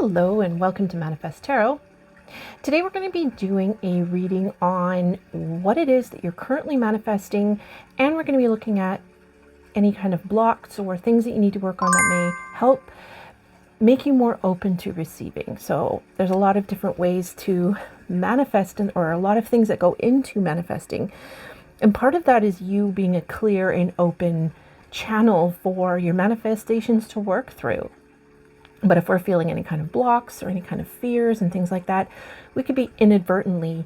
Hello and welcome to Manifest Tarot. Today we're going to be doing a reading on what it is that you're currently manifesting, and we're going to be looking at any kind of blocks or things that you need to work on that may help make you more open to receiving. So there's a lot of different ways to manifest, or a lot of things that go into manifesting. And part of that is you being a clear and open channel for your manifestations to work through. But if we're feeling any kind of blocks or any kind of fears and things like that, we could be inadvertently,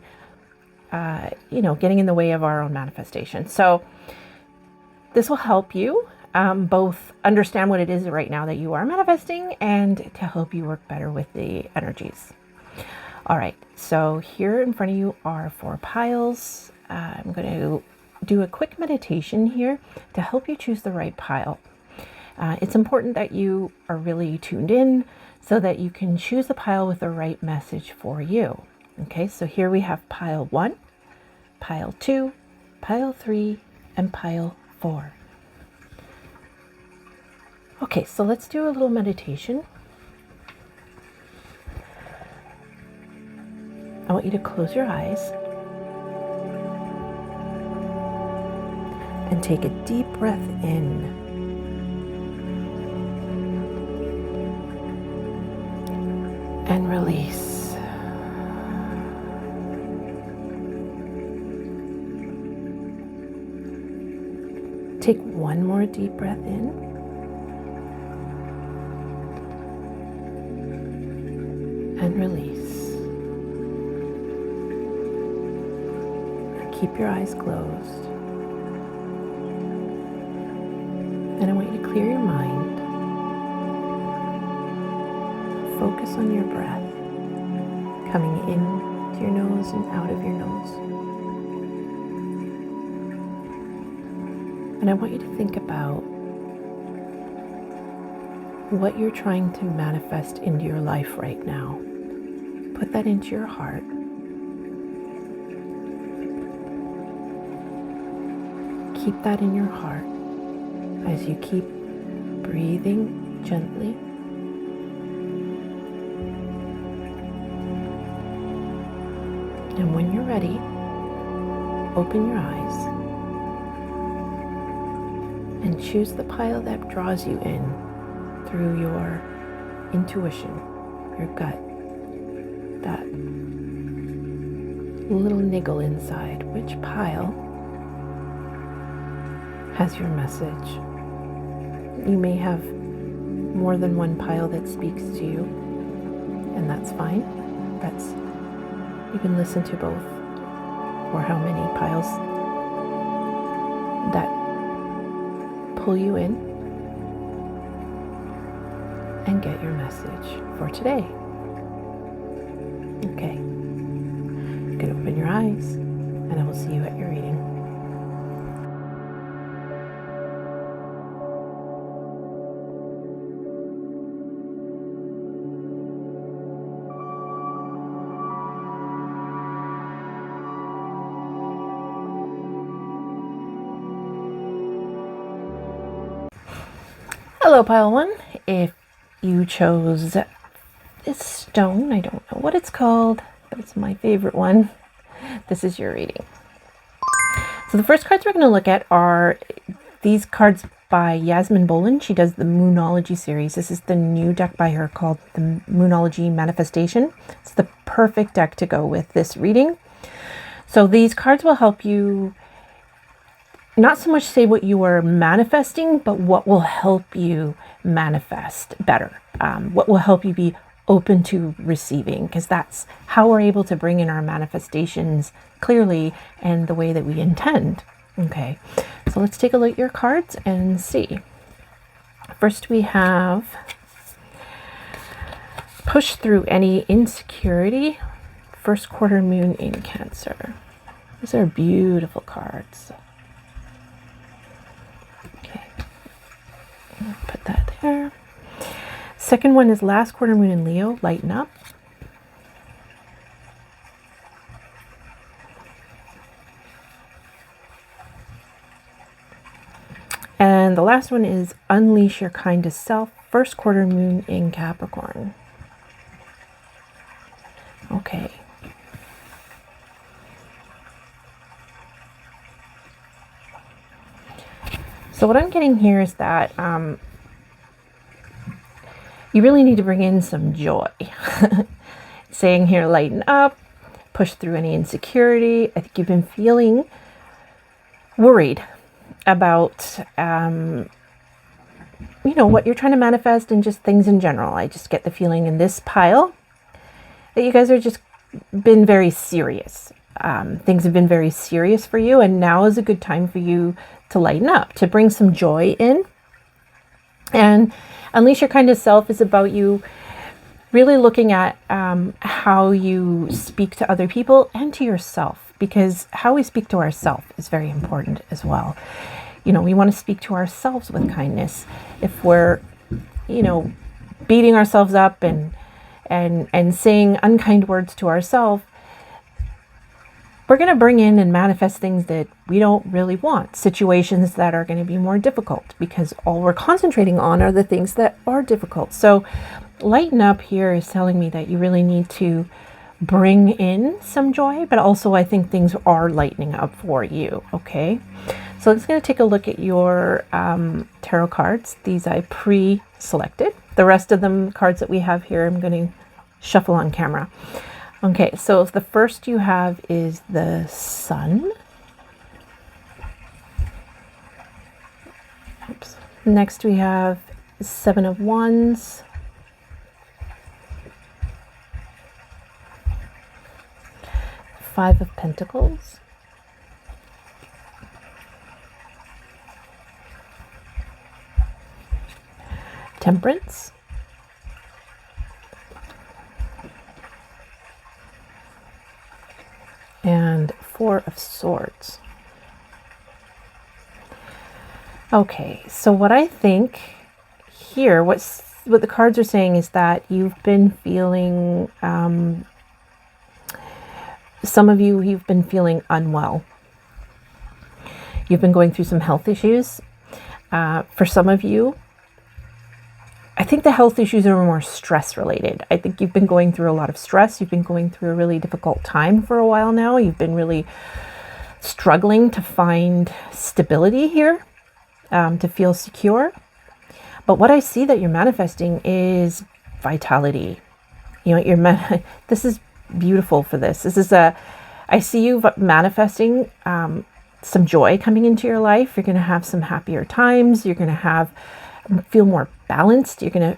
getting in the way of our own manifestation. So this will help you both understand what it is right now that you are manifesting and to help you work better with the energies. All right, so here in front of you are 4 piles. I'm going to do a quick meditation here to help you choose the right pile. It's important that you are really tuned in so that you can choose the pile with the right message for you. Okay, so here we have pile 1, pile 2, pile 3, and pile 4. Okay, so let's do a little meditation. I want you to close your eyes and take a deep breath in. And release. Take one more deep breath in. And release. And keep your eyes closed. And I want you to clear your mind. Focus on your breath, coming in to your nose and out of your nose. And I want you to think about what you're trying to manifest into your life right now. Put that into your heart. Keep that in your heart as you keep breathing gently. And when you're ready, open your eyes and choose the pile that draws you in through your intuition, your gut, that little niggle inside. Which pile has your message? You may have more than one pile that speaks to you, and that's fine. You can listen to both, or how many piles that pull you in and get your message for today. Okay, you can open your eyes and I will see you at your reading. Hello, pile 1. If you chose this stone, I don't know what it's called, but it's my favorite one. This is your reading. So the first cards we're going to look at are these cards by Yasmin Boland. She does the Moonology series. This is the new deck by her called the Moonology Manifestation. It's the perfect deck to go with this reading. So these cards will help you not so much say what you are manifesting, but what will help you manifest better. What will help you be open to receiving, because that's how we're able to bring in our manifestations clearly and the way that we intend. Okay, so let's take a look at your cards and see. First we have push through any insecurity, first quarter moon in Cancer. These are beautiful cards. Put that there. Second one is last quarter moon in Leo, lighten up. And the last one is unleash your kindest self, first quarter moon in Capricorn. So what I'm getting here is that you really need to bring in some joy. Saying here, lighten up, push through any insecurity. I think you've been feeling worried about, what you're trying to manifest and just things in general. I just get the feeling in this pile that you guys are just been very serious. Things have been very serious for you, and now is a good time for you to lighten up, to bring some joy in. And Unleash Your Kind of Self is about you really looking at how you speak to other people and to yourself, because how we speak to ourselves is very important as well. We want to speak to ourselves with kindness. If we're, beating ourselves up and saying unkind words to ourselves, we're going to bring in and manifest things that we don't really want, situations that are going to be more difficult, because all we're concentrating on are the things that are difficult. So lighten up here is telling me that you really need to bring in some joy, but also I think things are lightening up for you. Okay, so I'm just going to take a look at your tarot cards. These I pre-selected. The rest of them cards that we have here, I'm going to shuffle on camera. Okay, so the first you have is the Sun. Oops. Next we have Seven of Wands. Five of Pentacles. Temperance. And Four of Swords. Okay, so what I think here, what the cards are saying is that you've been feeling, some of you've been feeling unwell. You've been going through some health issues. For some of you, I think the health issues are more stress related. I think you've been going through a lot of stress. You've been going through a really difficult time for a while now. You've been really struggling to find stability here, to feel secure. But what I see that you're manifesting is vitality. This is beautiful for this. I see you manifesting some joy coming into your life. You're going to have some happier times. You're going to feel more balanced. You're going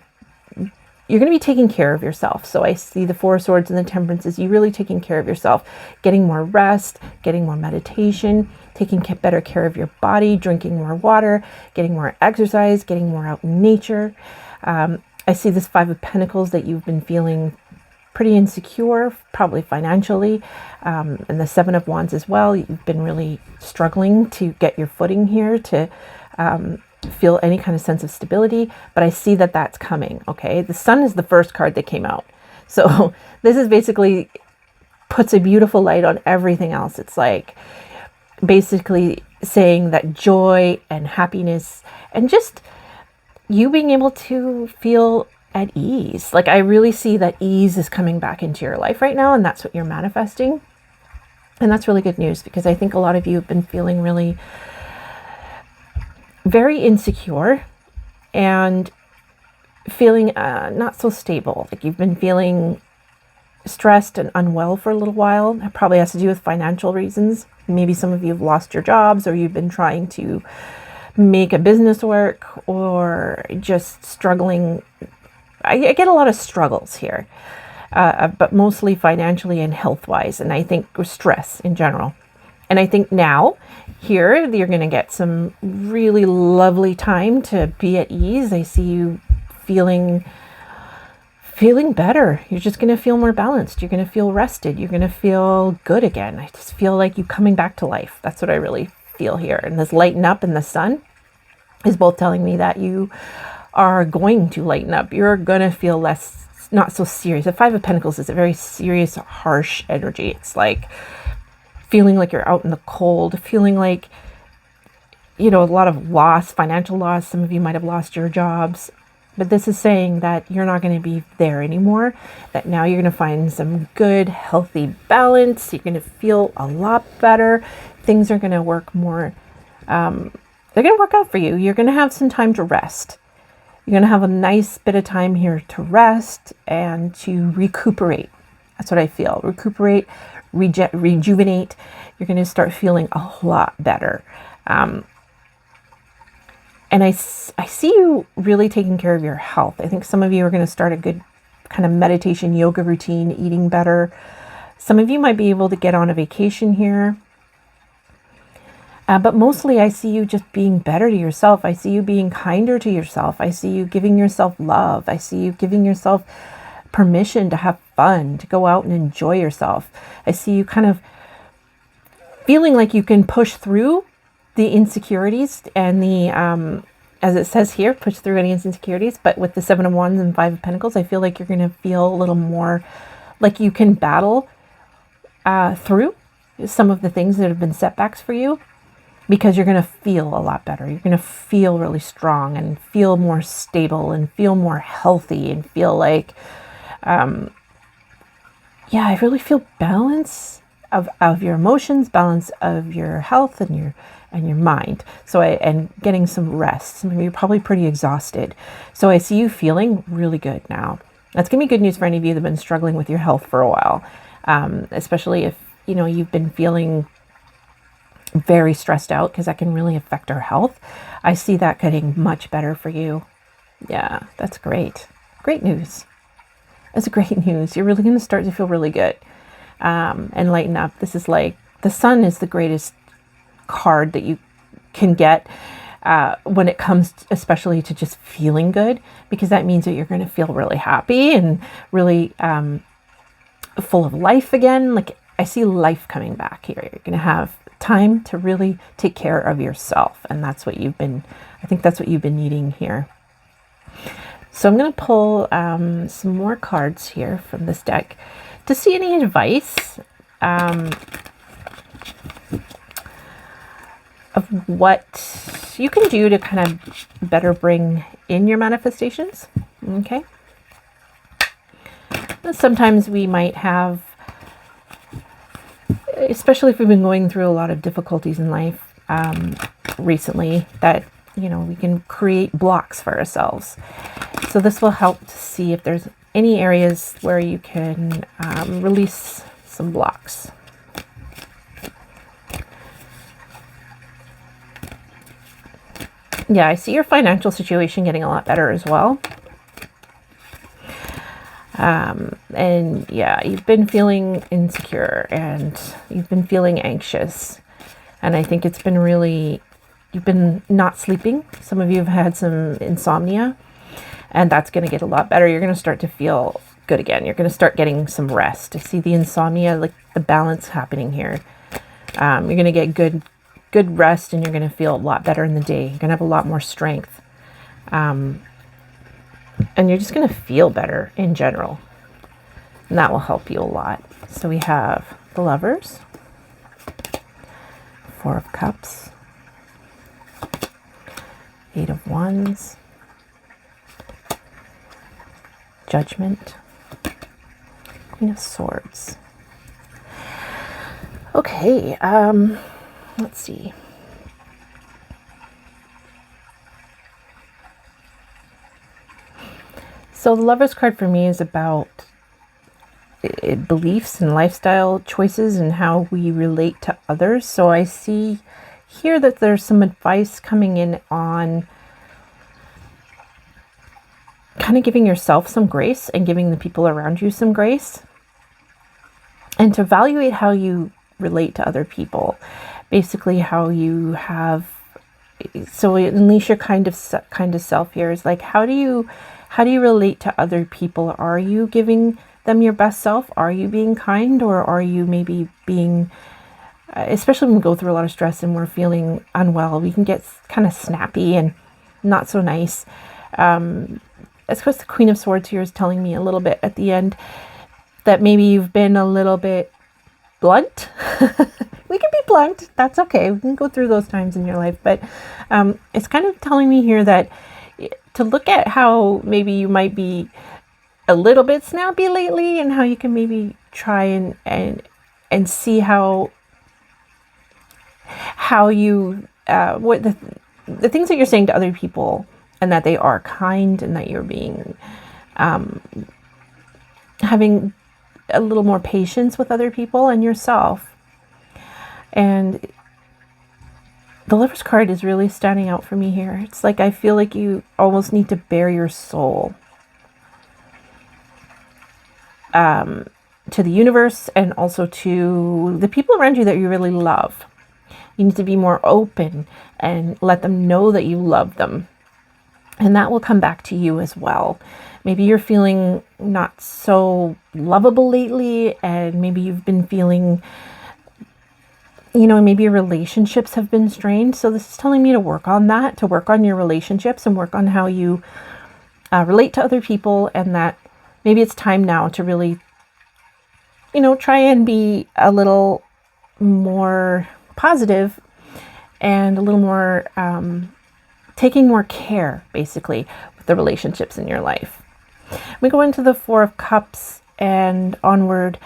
to be taking care of yourself. So I see the Four of Swords and the Temperance is you really taking care of yourself, getting more rest, getting more meditation, taking better care of your body, drinking more water, getting more exercise, getting more out in nature. I see this Five of Pentacles that you've been feeling pretty insecure, probably financially, and the Seven of Wands as well. You've been really struggling to get your footing here, to feel any kind of sense of stability, but I see that that's coming. Okay, the Sun is the first card that came out, so this is basically puts a beautiful light on everything else. It's like basically saying that joy and happiness and just you being able to feel at ease. Like I really see that ease is coming back into your life right now, and that's what you're manifesting, and that's really good news, because I think a lot of you have been feeling really very insecure and feeling not so stable. Like you've been feeling stressed and unwell for a little while. That probably has to do with financial reasons. Maybe some of you have lost your jobs, or you've been trying to make a business work, or just struggling. I get a lot of struggles here, but mostly financially and health-wise, and I think stress in general. And I think now here you're going to get some really lovely time to be at ease. I see you feeling better. You're just going to feel more balanced. You're going to feel rested. You're going to feel good again. I just feel like you coming back to life. That's what I really feel here. And this lighten up in the Sun is both telling me that you are going to lighten up. You're going to feel less, not so serious. The Five of Pentacles is a very serious, harsh energy. It's like feeling like you're out in the cold, feeling like, a lot of loss, financial loss. Some of you might have lost your jobs, but this is saying that you're not going to be there anymore, that now you're going to find some good, healthy balance. You're going to feel a lot better. Things are going to work more they're going to work out for you. You're going to have some time to rest. You're going to have a nice bit of time here to rest and to recuperate. That's what I feel. Recuperate, rejuvenate. You're going to start feeling a lot better. And I see you really taking care of your health. I think some of you are going to start a good kind of meditation, yoga routine, eating better. Some of you might be able to get on a vacation here. But mostly I see you just being better to yourself. I see you being kinder to yourself. I see you giving yourself love. I see you giving yourself permission to have fun, to go out and enjoy yourself. I see you kind of feeling like you can push through the insecurities and the, as it says here, push through any insecurities. But with the 7 of Wands and 5 of Pentacles, I feel like you're going to feel a little more like you can battle through some of the things that have been setbacks for you, because you're going to feel a lot better. You're going to feel really strong and feel more stable and feel more healthy and feel like, I really feel balance of your emotions, balance of your health and your mind. So and getting some rest. You're probably pretty exhausted. So I see you feeling really good now. That's going to be good news for any of you that have been struggling with your health for a while, especially if you've been feeling very stressed out, because that can really affect our health. I see that getting much better for you. Yeah, that's great. Great news. That's great news. You're really going to start to feel really good and lighten up. This is like the sun is the greatest card that you can get when it comes especially to just feeling good, because that means that you're going to feel really happy and really full of life again. Like I see life coming back here. You're going to have time to really take care of yourself, and that's what I think that's what you've been needing here. So I'm going to pull some more cards here from this deck to see any advice of what you can do to kind of better bring in your manifestations. Okay. Sometimes we might have, especially if we've been going through a lot of difficulties in life recently, that we can create blocks for ourselves. So this will help to see if there's any areas where you can release some blocks. Yeah, I see your financial situation getting a lot better as well. And yeah, you've been feeling insecure and you've been feeling anxious. And I think it's been really, you've been not sleeping. Some of you have had some insomnia, and that's going to get a lot better. You're going to start to feel good again. You're going to start getting some rest. I see the insomnia, like the balance happening here. You're going to get good rest, and you're going to feel a lot better in the day. You're going to have a lot more strength. And you're just going to feel better in general. And that will help you a lot. So we have the Lovers, 4 of Cups, 8 of Wands, Judgment, Queen of Swords. Okay, let's see. So the Lovers card for me is about beliefs and lifestyle choices and how we relate to others. So I see here that there's some advice coming in on kind of giving yourself some grace and giving the people around you some grace, and to evaluate how you relate to other people. Basically how you have, so unleash your kind of self here is like, how do you relate to other people? Are you giving them your best self? Are you being kind, or are you maybe being, especially when we go through a lot of stress and we're feeling unwell, we can get kind of snappy and not so nice. As course, the Queen of Swords here is telling me a little bit at the end that maybe you've been a little bit blunt. We can be blunt. That's okay. We can go through those times in your life. But it's kind of telling me here that to look at how maybe you might be a little bit snappy lately, and how you can maybe try and see how you the things that you're saying to other people, and that they are kind, and that you're being having a little more patience with other people and yourself. And the Lover's card is really standing out for me here. It's like I feel like you almost need to bare your soul to the universe, and also to the people around you that you really love. You need to be more open and let them know that you love them. And that will come back to you as well. Maybe you're feeling not so lovable lately, and maybe you've been feeling, maybe your relationships have been strained. So this is telling me to work on that, to work on your relationships and work on how you relate to other people, and that maybe it's time now to really, try and be a little more positive and a little more taking more care, basically, with the relationships in your life. We go into the Four of Cups and onward.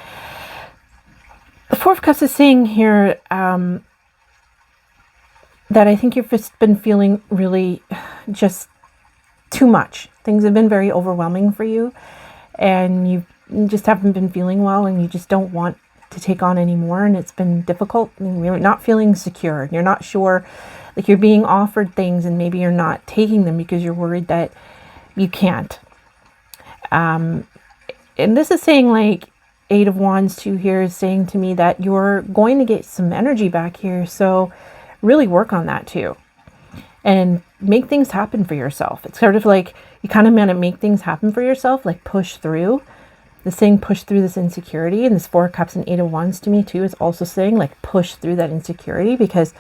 The Four of Cups is saying here that I think you've just been feeling really just too much. Things have been very overwhelming for you, and you just haven't been feeling well, and you just don't want to take on anymore, and it's been difficult, and you're not feeling secure, and you're not sure, like you're being offered things and maybe you're not taking them because you're worried that you can't. And this is saying, like, Eight of Wands too here is saying to me that you're going to get some energy back here, so really work on that too and make things happen for yourself. It's sort of like you kind of want to make things happen for yourself, like push through. The saying push through this insecurity, and this Four of Cups and Eight of Wands to me too is also saying, like, push through that insecurity, because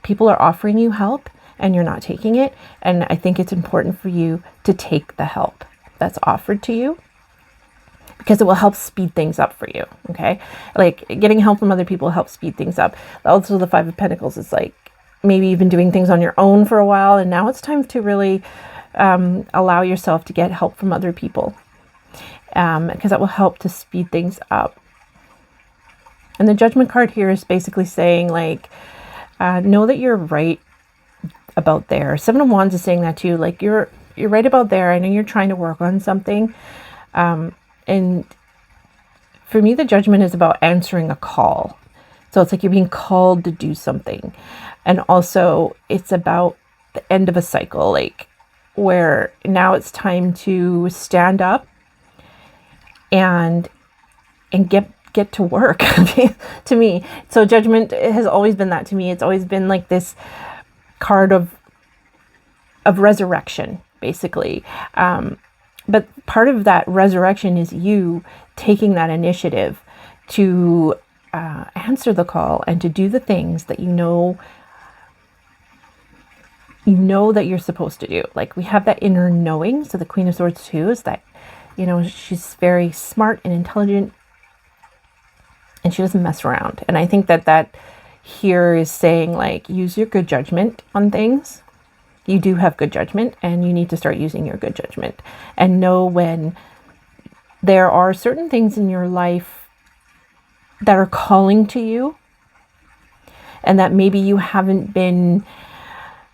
people are offering you help and you're not taking it. And I think it's important for you to take the help that's offered to you, because it will help speed things up for you. Okay. Like, getting help from other people helps speed things up. Also, the Five of Pentacles is like, maybe you've been doing things on your own for a while, and now it's time to really allow yourself to get help from other people. Because that will help to speed things up. And the Judgment card here is basically saying, like, know that you're right about there. Seven of Wands is saying that too. Like, you're right about there. I know you're trying to work on something. And for me, the Judgment is about answering a call. So it's like you're being called to do something. And also it's about the end of a cycle, like, where now it's time to stand up and get to work to me. So Judgment has always been that to me. It's always been like this card of resurrection, basically. But part of that resurrection is you taking that initiative to answer the call and to do the things that you know that you're supposed to do. Like, we have that inner knowing. So the Queen of Swords too is that, she's very smart and intelligent, and she doesn't mess around. And I think that here is saying, like, use your good judgment on things. You do have good judgment, and you need to start using your good judgment, and know when there are certain things in your life that are calling to you, and that maybe you haven't been,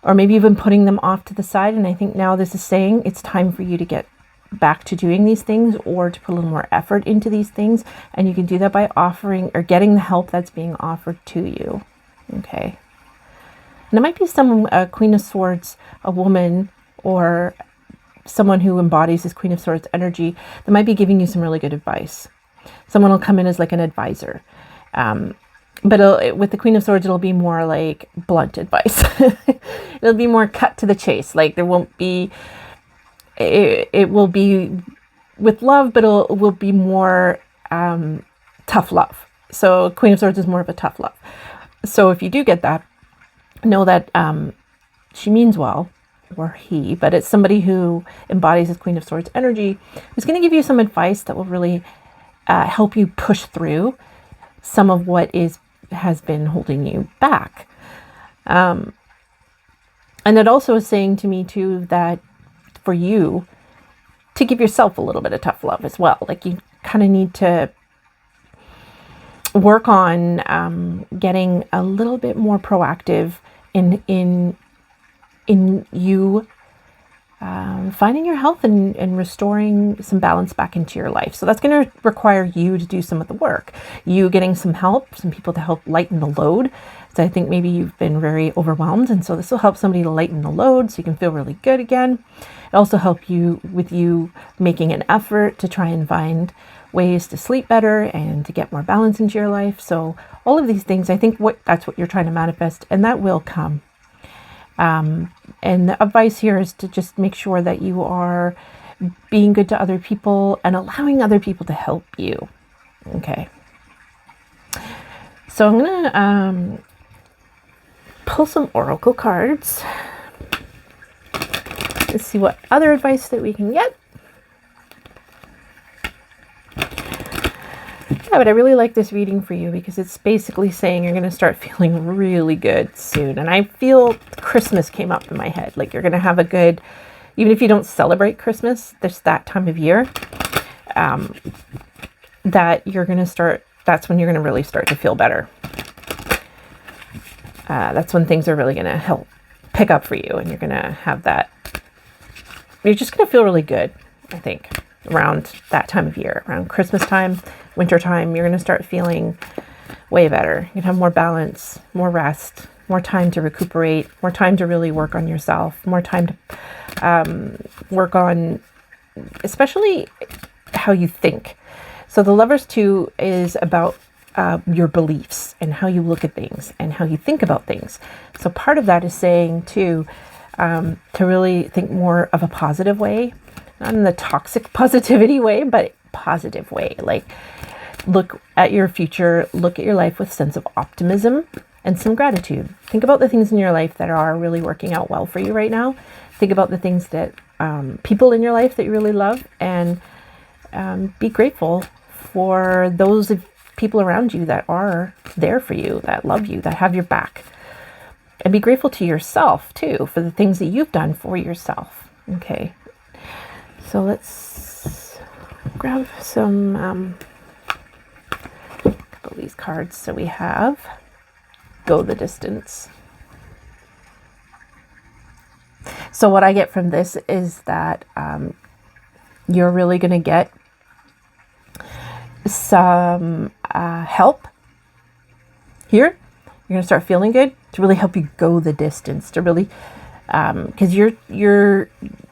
or maybe you've been putting them off to the side. And I think now this is saying it's time for you to get back to doing these things, or to put a little more effort into these things. And you can do that by offering or getting the help that's being offered to you. Okay. And it might be some Queen of Swords, a woman, or someone who embodies this Queen of Swords energy that might be giving you some really good advice. Someone will come in as like an advisor. But with the Queen of Swords, it'll be more like blunt advice. It'll be more cut to the chase. Like, there won't be, it will be with love, but it will be more tough love. So Queen of Swords is more of a tough love. So if you do get that, know that she means well, or he, but it's somebody who embodies this Queen of Swords energy, who's going to give you some advice that will really help you push through some of what has been holding you back. And it also is saying to me too that for you to give yourself a little bit of tough love as well. Like, you kind of need to work on getting a little bit more proactive in in you finding your health and restoring some balance back into your life. So that's going to require you to do some of the work. You getting some help, some people to help lighten the load. So I think maybe you've been very overwhelmed, and so this will help somebody to lighten the load so you can feel really good again. It'll also help you with you making an effort to try and find ways to sleep better and to get more balance into your life. So all of these things, I think that's what you're trying to manifest, and that will come. And the advice here is to just make sure that you are being good to other people and allowing other people to help you. Okay. So I'm going to pull some oracle cards. Let's see what other advice that we can get. Yeah, but I really like this reading for you because it's basically saying you're going to start feeling really good soon. And I feel Christmas came up in my head. Like you're going to have a good, even if you don't celebrate Christmas, there's that time of year that you're going to start, that's when you're going to really start to feel better. That's when things are really going to help pick up for you. And you're going to have that, you're just going to feel really good, I think, around that time of year, around Christmas time, winter time. You're going to start feeling way better. You're going to have more balance, more rest, more time to recuperate, more time to really work on yourself, more time to work on especially how you think. So the Lovers 2 is about your beliefs and how you look at things and how you think about things. So part of that is saying too, to really think more of a positive way, not in the toxic positivity way, but positive way. Like look at your future, look at your life with a sense of optimism and some gratitude. Think about the things in your life that are really working out well for you right now. Think about the things that people in your life that you really love, and be grateful for those people around you that are there for you, that love you, that have your back. And be grateful to yourself too for the things that you've done for yourself. Okay. So let's grab some couple of these cards. So we have Go the Distance. So what I get from this is that you're really going to get some help here. You're going to start feeling good to really help you go the distance, to really because you're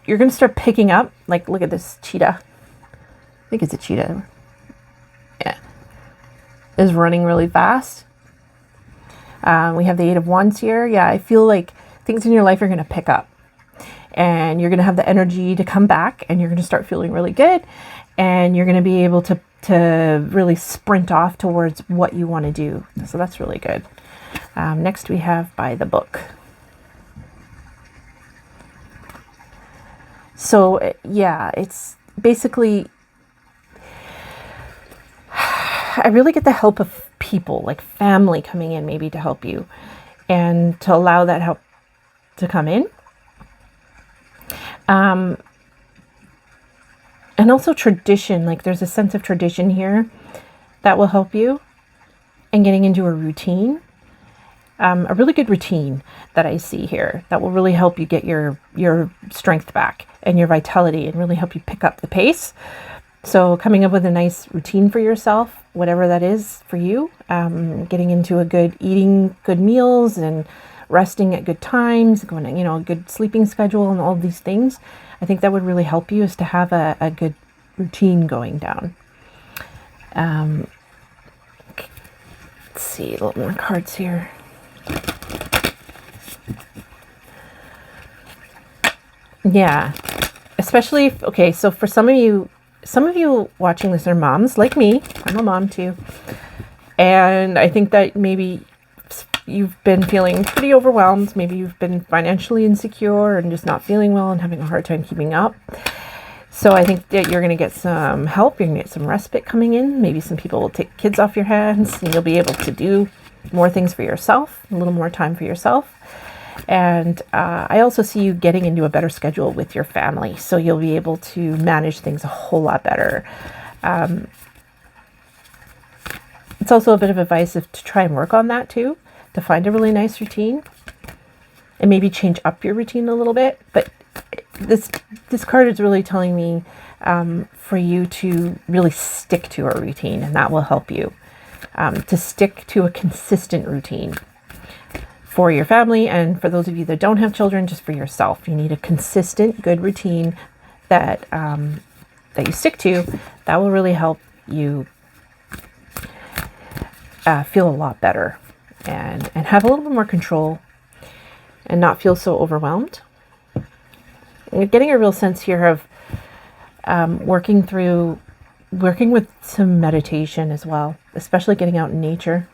going to start picking up, like, look at this cheetah. I think it's a cheetah. Yeah. Is running really fast. We have the 8 of Wands here. Yeah, I feel like things in your life are going to pick up. And you're going to have the energy to come back, and you're going to start feeling really good. And you're going to be able to really sprint off towards what you want to do. So that's really good. Next we have By the Book. So yeah, it's basically, I really get the help of people, like family coming in maybe to help you and to allow that help to come in. And also tradition, like there's a sense of tradition here that will help you, and getting into a routine. A really good routine that I see here that will really help you get your strength back and your vitality, and really help you pick up the pace. So coming up with a nice routine for yourself, whatever that is for you, getting into a good eating, good meals, and resting at good times, going, a good sleeping schedule, and all of these things. I think that would really help you, is to have a good routine going down. Let's see, a little more cards here. Yeah, especially okay, so for some of you watching this are moms like me. I'm a mom too. And I think that maybe you've been feeling pretty overwhelmed. Maybe you've been financially insecure and just not feeling well and having a hard time keeping up. So I think that you're going to get some help. You're going to get some respite coming in. Maybe some people will take kids off your hands, and you'll be able to do more things for yourself, a little more time for yourself. And I also see you getting into a better schedule with your family. So you'll be able to manage things a whole lot better. It's also a bit of advice to try and work on that too, to find a really nice routine and maybe change up your routine a little bit. But this card is really telling me for you to really stick to a routine, and that will help you to stick to a consistent routine for your family, and for those of you that don't have children, just for yourself. You need a consistent, good routine that that you stick to. That will really help you feel a lot better and have a little bit more control and not feel so overwhelmed. And you're getting a real sense here of working with some meditation as well, especially getting out in nature.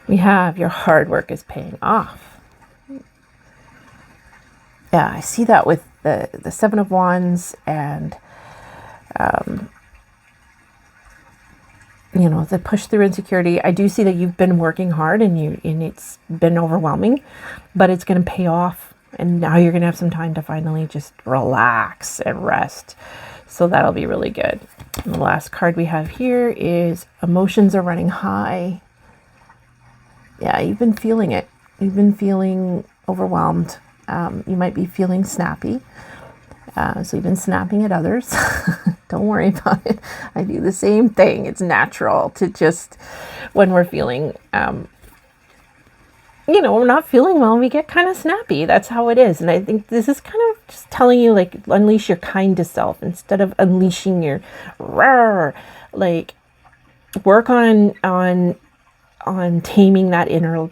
We have your hard work is paying off. Yeah, I see that with the Seven of Wands and the push through insecurity. I do see that you've been working hard and it's been overwhelming, but it's going to pay off. And now you're going to have some time to finally just relax and rest. So that'll be really good. And the last card we have here is emotions are running high. Yeah, you've been feeling it. You've been feeling overwhelmed. You might be feeling snappy. So you've been snapping at others. Don't worry about it. I do the same thing. It's natural to just, when we're feeling, we're not feeling well, we get kind of snappy. That's how it is. And I think this is kind of just telling you, like, unleash your kindest self instead of unleashing your roar. Like, work on taming that inner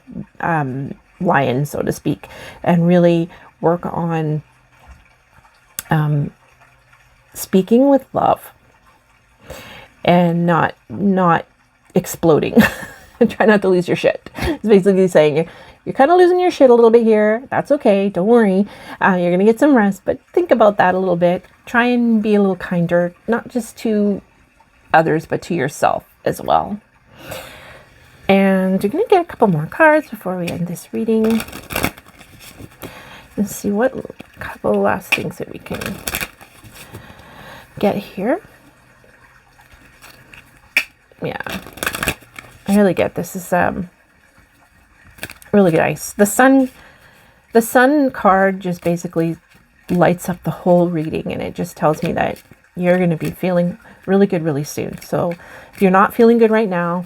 lion, so to speak, and really work on speaking with love and not exploding. Try not to lose your shit. It's basically saying you're kind of losing your shit a little bit here. That's okay. Don't worry. You're going to get some rest, but think about that a little bit. Try and be a little kinder, not just to others, but to yourself as well. And you're going to get a couple more cards before we end this reading. Let's see what couple last things that we can get here. Yeah, I really get this is really nice. The sun card just basically lights up the whole reading, and it just tells me that you're going to be feeling really good really soon. So if you're not feeling good right now,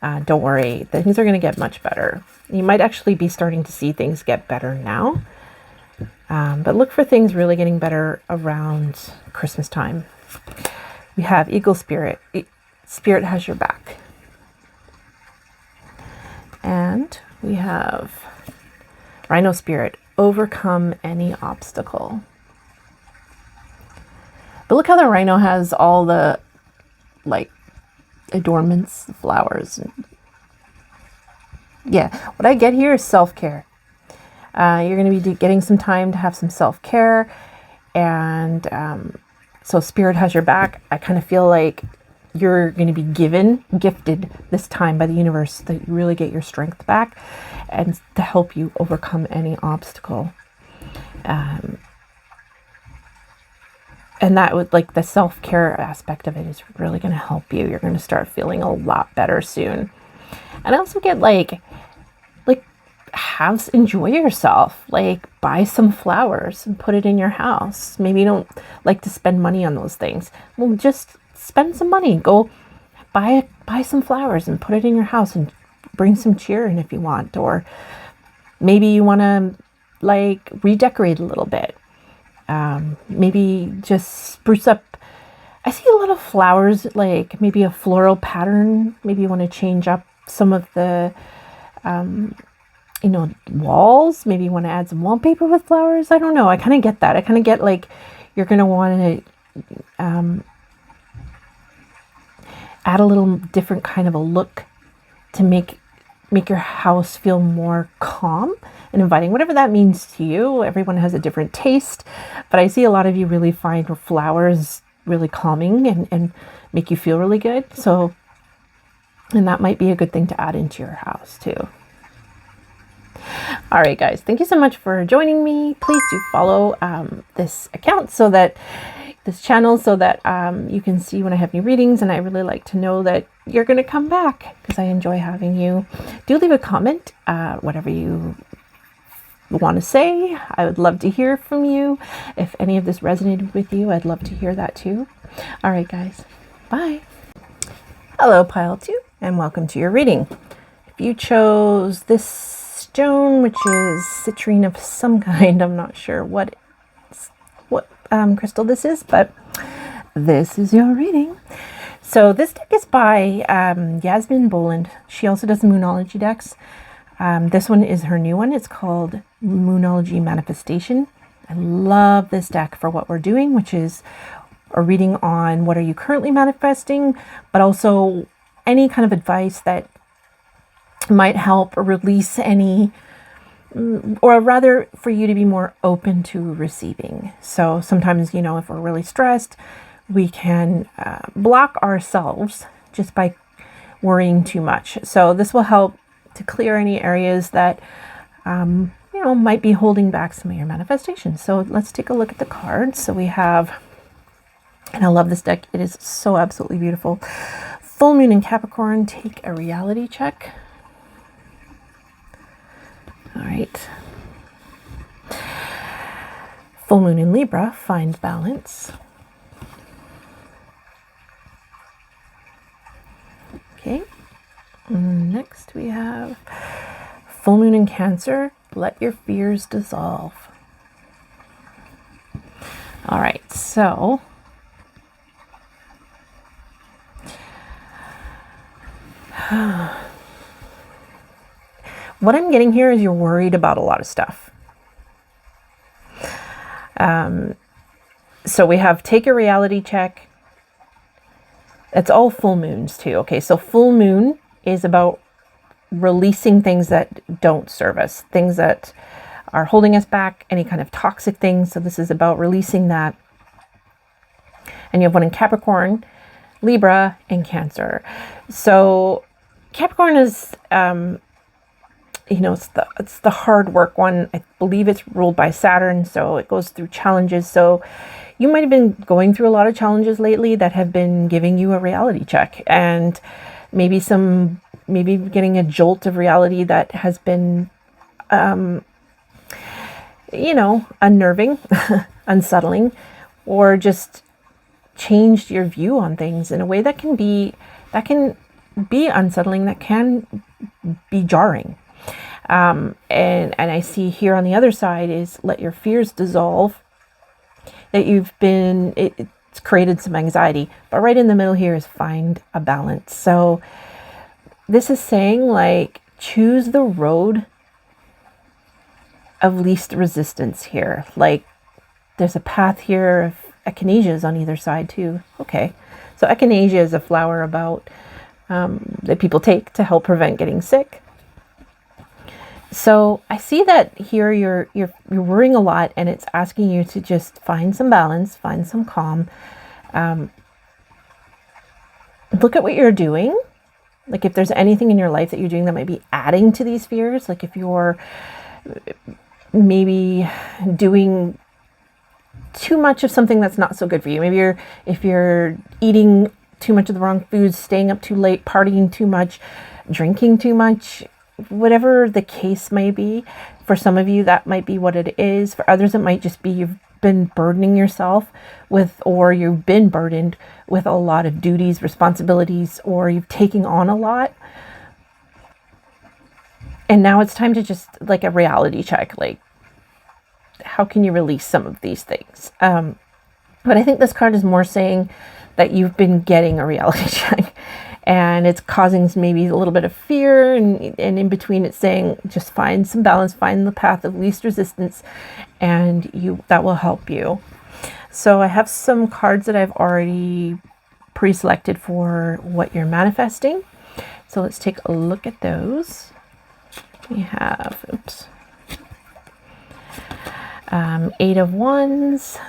don't worry. Things are going to get much better. You might actually be starting to see things get better now. But look for things really getting better around Christmas time. We have Eagle Spirit. Spirit has your back. And we have Rhino Spirit. Overcome any obstacle. But look how the rhino has all the, like, adornments, the flowers. Yeah, what I get here is self-care. You're going to be getting some time to have some self-care, and so Spirit has your back. I kind of feel like you're going to be gifted this time by the universe, that you really get your strength back and to help you overcome any obstacle. And that would, like, the self-care aspect of it is really going to help you. You're going to start feeling a lot better soon. And I also get enjoy yourself, like buy some flowers and put it in your house. Maybe you don't like to spend money on those things. Well, just spend some money. Go buy some flowers and put it in your house and bring some cheer in if you want. Or maybe you want to like redecorate a little bit. Maybe just spruce up. I see a lot of flowers, like maybe a floral pattern. Maybe you want to change up some of the walls. Maybe you want to add some wallpaper with flowers. I don't know. I kind of get that. I kind of get like you're going to want to add a little different kind of a look to make your house feel more calm and inviting, whatever that means to you. Everyone has a different taste, but I see a lot of you really find flowers really calming and make you feel really good. So, and that might be a good thing to add into your house too. All right, guys, thank you so much for joining me. Please do follow this account this channel so that you can see when I have new readings, and I really like to know that you're going to come back because I enjoy having you. Do leave a comment, whatever you want to say. I would love to hear from you. If any of this resonated with you, I'd love to hear that too. All right, guys. Bye. Hello, Pile 2, and welcome to your reading. If you chose this stone, which is citrine of some kind, I'm not sure what crystal this is, but this is your reading. So this deck is by Yasmin Boland. She also does Moonology decks. This one is her new one. It's called Moonology Manifestation. I love this deck for what we're doing, which is a reading on what are you currently manifesting, but also any kind of advice that might help release any, or rather for you to be more open to receiving. So sometimes, if we're really stressed, we can block ourselves just by worrying too much. So this will help to clear any areas that, might be holding back some of your manifestations. So let's take a look at the cards. So we have, and I love this deck, it is so absolutely beautiful. Full Moon in Capricorn, take a reality check. All right. Full Moon in Libra, find balance. Okay. Next we have Full Moon in Cancer, let your fears dissolve. All right, so what I'm getting here is you're worried about a lot of stuff. So we have take a reality check. It's all full moons too. Okay, so full moon is about releasing things that don't serve us, things that are holding us back, any kind of toxic things. So this is about releasing that. And you have one in Capricorn, Libra, and Cancer. So Capricorn is, it's the hard work one. I believe it's ruled by Saturn, so it goes through challenges. So you might have been going through a lot of challenges lately that have been giving you a reality check, and maybe getting a jolt of reality that has been, unnerving, unsettling, or just changed your view on things in a way that can be unsettling, that can be jarring. And I see here on the other side is let your fears dissolve, that it's created some anxiety, but right in the middle here is find a balance. So this is saying choose the road of least resistance here. There's a path here of echinaceas on either side too. Okay, so echinacea is a flower that people take to help prevent getting sick. So I see that here you're worrying a lot, and it's asking you to just find some balance, find some calm. Look at what you're doing. If there's anything in your life that you're doing that might be adding to these fears, if you're maybe doing too much of something that's not so good for you. Maybe if you're eating too much of the wrong foods, staying up too late, partying too much, drinking too much, whatever the case may be. For some of you, that might be what it is. For others, it might just be you've been burdening yourself with, or you've been burdened with a lot of duties, responsibilities, or you've taken on a lot. And now it's time to just a reality check. How can you release some of these things? But I think this card is more saying that you've been getting a reality check, and it's causing maybe a little bit of fear, and in between it's saying just find some balance, find the path of least resistance, and that will help you. So I have some cards that I've already pre-selected for what you're manifesting. So let's take a look at those. We have, Eight of Wands,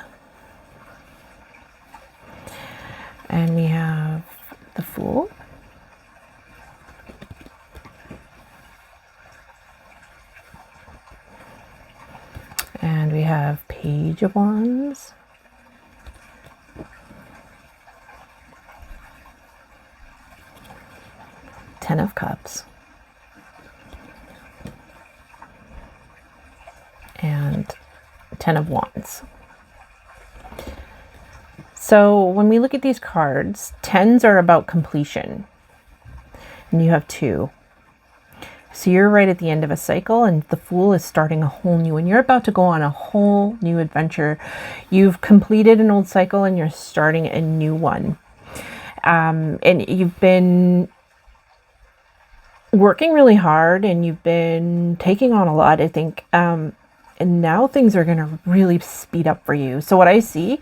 and we have the Fool, and we have Page of Wands, Ten of Cups, Ten of Wands. So when we look at these cards, tens are about completion. And you have 2. So you're right at the end of a cycle, and the Fool is starting a whole new one. You're about to go on a whole new adventure. You've completed an old cycle and you're starting a new one. And you've been working really hard and you've been taking on a lot, I think. And now things are going to really speed up for you. So what I see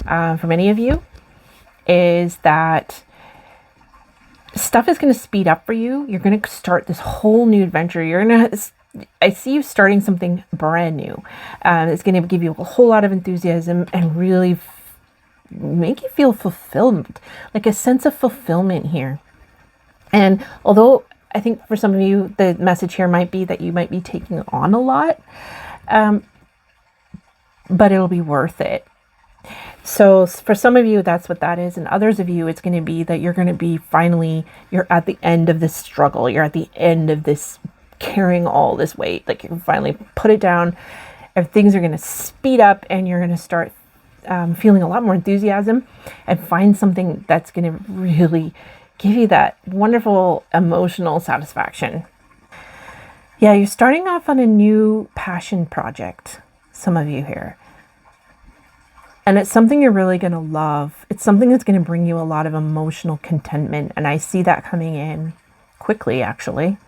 for many of you is that stuff is going to speed up for you. You're going to start this whole new adventure. I see you starting something brand new. It's going to give you a whole lot of enthusiasm and really make you feel fulfilled, like a sense of fulfillment here. And although I think for some of you, the message here might be that you might be taking on a lot, but it'll be worth it. So for some of you, that's what that is. And others of you, it's going to be that you're going to be you're at the end of this struggle. You're at the end of this carrying all this weight. Like you can finally put it down and things are going to speed up and you're going to start feeling a lot more enthusiasm and find something that's going to really give you that wonderful emotional satisfaction. Yeah, you're starting off on a new passion project, some of you here. And it's something you're really going to love. It's something that's going to bring you a lot of emotional contentment. And I see that coming in quickly, actually.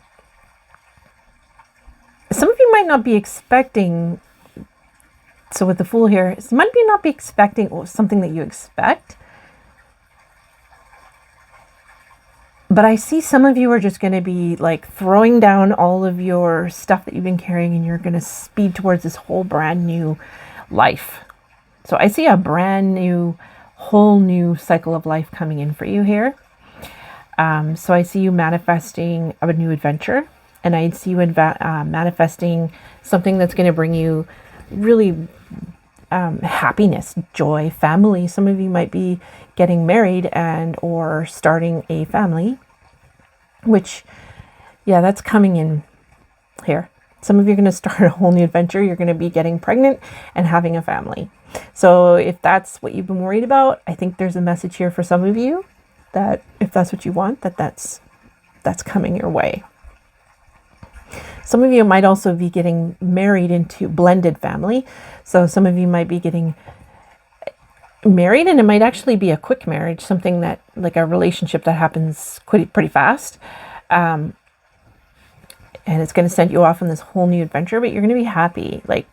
Some of you might not be expecting, so with the Fool here, some might not be expecting something that you expect. But I see some of you are just going to be like throwing down all of your stuff that you've been carrying and you're going to speed towards this whole brand new life. So I see a brand new, whole new cycle of life coming in for you here. So I see you manifesting a new adventure, and I see you manifesting something that's going to bring you really happiness, joy, family. Some of you might be getting married or starting a family, which, yeah, that's coming in here. Some of you are going to start a whole new adventure. You're going to be getting pregnant and having a family. So if that's what you've been worried about, I think there's a message here for some of you that if that's what you want, that's coming your way. Some of you might also be getting married into blended family. So some of you might be getting married and it might actually be a quick marriage, something that like a relationship that happens pretty fast. And it's going to send you off on this whole new adventure, but you're going to be happy. Like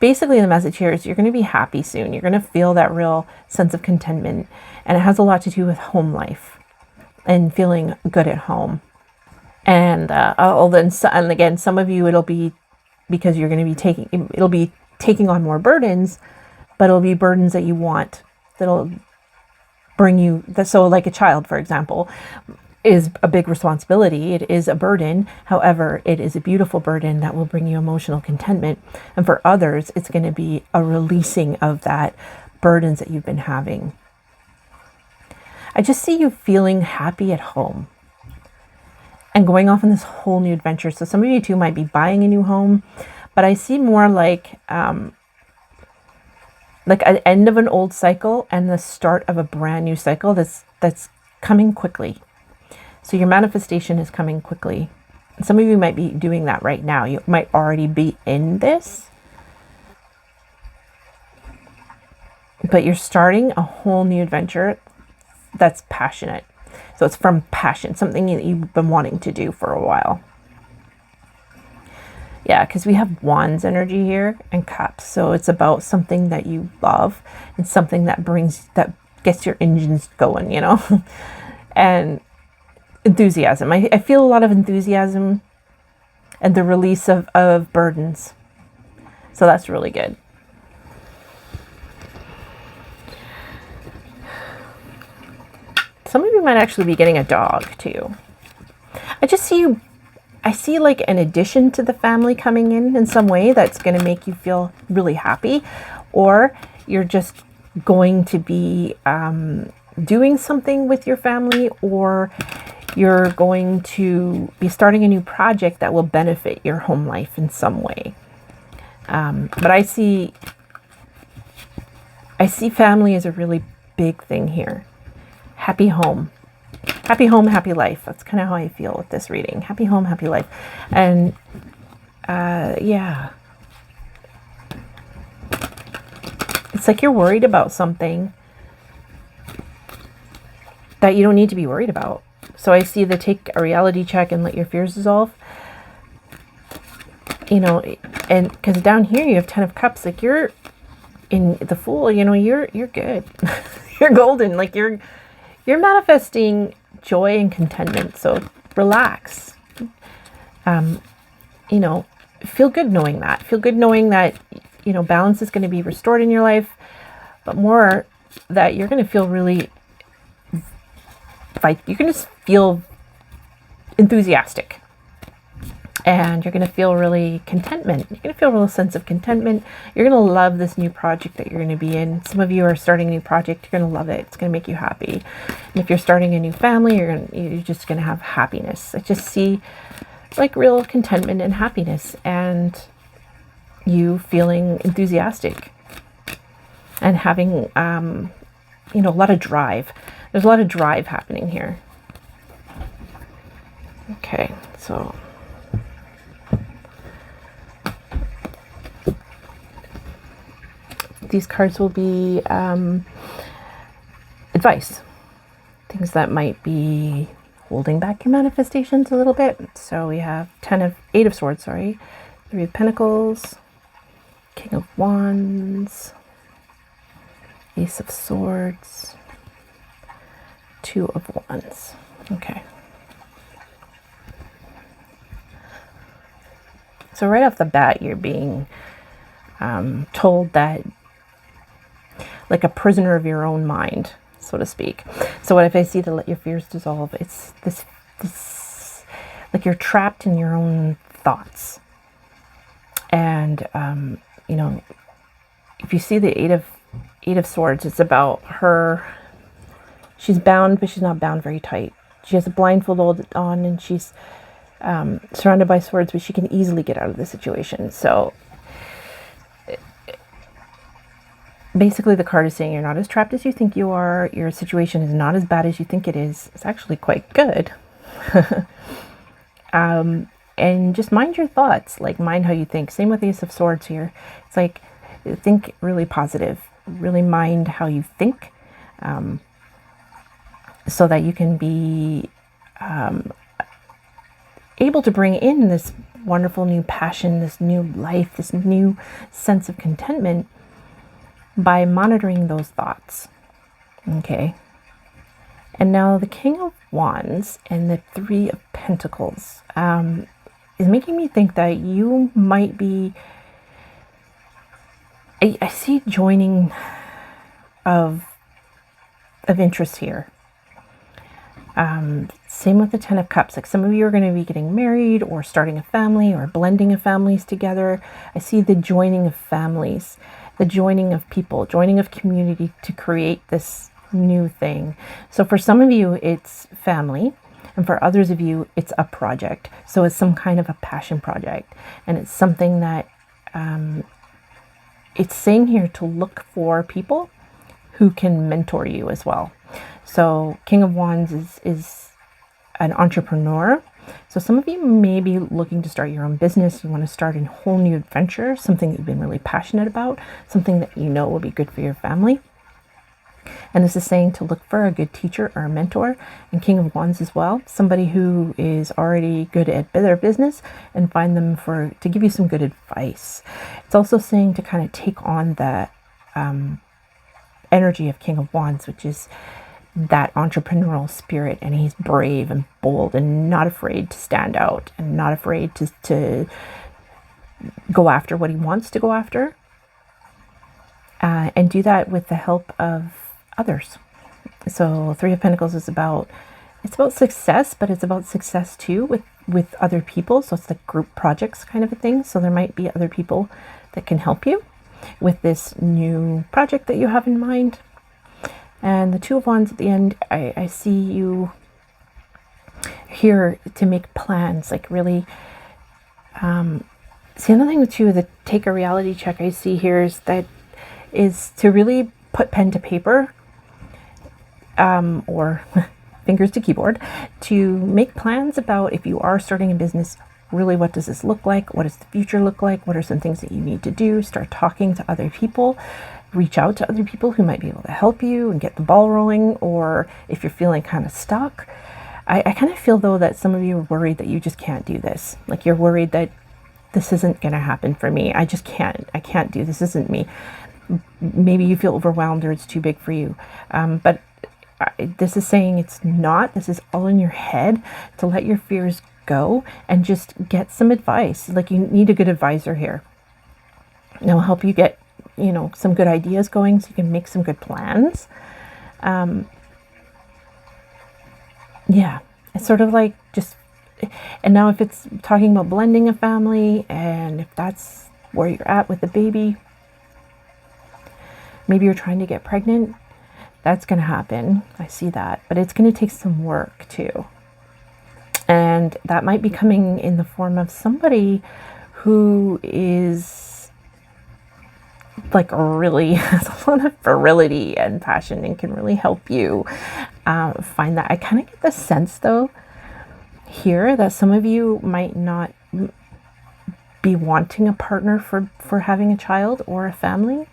basically the message here is you're going to be happy soon. You're going to feel that real sense of contentment. And it has a lot to do with home life and feeling good at home. And and again, some of you, it'll be because you're going to be taking on more burdens, but it'll be burdens that you want, that'll bring you, so like a child, for example, is a big responsibility. It is a burden. However, it is a beautiful burden that will bring you emotional contentment. And for others, it's going to be a releasing of that burdens that you've been having. I just see you feeling happy at home and going off on this whole new adventure. So some of you too might be buying a new home, but I see more like an end of an old cycle and the start of a brand new cycle that's coming quickly. So your manifestation is coming quickly. Some of you might be doing that right now. You might already be in this, but you're starting a whole new adventure that's passionate. So it's from passion, something that you've been wanting to do for a while. Yeah, because we have Wands energy here and Cups. So it's about something that you love and something that gets your engines going, and enthusiasm. I feel a lot of enthusiasm and the release of burdens. So that's really good. Some of you might actually be getting a dog too. I see like an addition to the family coming in some way that's going to make you feel really happy, or you're just going to be doing something with your family, or you're going to be starting a new project that will benefit your home life in some way. But I see I see family as a really big thing here. Happy home. Happy home, happy life. That's kind of how I feel with this reading. Happy home, happy life. And yeah. It's like you're worried about something that you don't need to be worried about. So I see the take a reality check and let your fears dissolve. You know, and because down here you have 10 of Cups, like you're in the Fool, you know, you're good. You're golden. Like you're manifesting joy and contentment. So relax. You know, feel good knowing that. Feel good knowing that, you know, balance is going to be restored in your life, but more that you're going to feel really, like you can just feel enthusiastic, and you're going to feel really contentment. You're going to feel a real sense of contentment. You're going to love this new project that you're going to be in. Some of you are starting a new project. You're going to love it. It's going to make you happy. And if you're starting a new family, you're just going to have happiness. I just see like real contentment and happiness, and you feeling enthusiastic and having, you know, a lot of drive. There's a lot of drive happening here. Okay, so these cards will be advice, things that might be holding back your manifestations a little bit. So we have 8 of Swords, 3 of Pentacles, King of Wands, Ace of Swords, 2 of Wands. Okay. So right off the bat, you're being told that, like a prisoner of your own mind, so to speak. So what if I see the let your fears dissolve? It's this like you're trapped in your own thoughts. And, you know, if you see the 8 of Swords, it's about her. She's bound, but she's not bound very tight. She has a blindfold on, and she's surrounded by swords, but she can easily get out of the situation. So basically the card is saying you're not as trapped as you think you are. Your situation is not as bad as you think it is. It's actually quite good. And just mind your thoughts, like mind how you think. Same with the Ace of Swords here. It's like, think really positive, really mind how you think, so that you can be able to bring in this wonderful new passion, this new life, this new sense of contentment by monitoring those thoughts. Okay. And now the King of Wands and the 3 of Pentacles is making me think that you might be, I see joining of interest here. Same with the 10 of Cups. Like some of you are going to be getting married or starting a family or blending of families together. I see the joining of families, the joining of people, joining of community to create this new thing. So for some of you, it's family. And for others of you, it's a project. So it's some kind of a passion project. And it's something that it's saying here to look for people who can mentor you as well. So King of Wands is an entrepreneur. So some of you may be looking to start your own business. You want to start a whole new adventure, something that you've been really passionate about, something that you know will be good for your family. And this is saying to look for a good teacher or a mentor. And King of Wands as well, somebody who is already good at their business, and find them to give you some good advice. It's also saying to kind of take on that energy of King of Wands, which is that entrepreneurial spirit, and he's brave and bold and not afraid to stand out and not afraid to go after what he wants to go after, and do that with the help of others. So 3 of Pentacles is about success, but it's about success too with other people. So it's like group projects kind of a thing. So there might be other people that can help you with this new project that you have in mind. And the 2 of Wands at the end, I see you here to make plans, like really. See, another thing with you, the take a reality check I see here is to really put pen to paper, or fingers to keyboard, to make plans about, if you are starting a business, really what does this look like? What does the future look like? What are some things that you need to do? Start talking to other people. Reach out to other people who might be able to help you and get the ball rolling. Or if you're feeling kind of stuck, I kind of feel though that some of you are worried that you just can't do this. Like you're worried that this isn't going to happen for me. I can't do this. Isn't me. Maybe you feel overwhelmed or it's too big for you. But this is saying it's not. This is all in your head, to let your fears go and just get some advice. Like you need a good advisor here. They'll help you get, some good ideas going so you can make some good plans. Yeah, it's sort of like and now if it's talking about blending a family, and if that's where you're at with the baby, maybe you're trying to get pregnant, that's going to happen. I see that, but it's going to take some work too. And that might be coming in the form of somebody who is like really has a lot of virility and passion and can really help you find that. I kind of get the sense though here that some of you might not be wanting a partner for having a child or a family,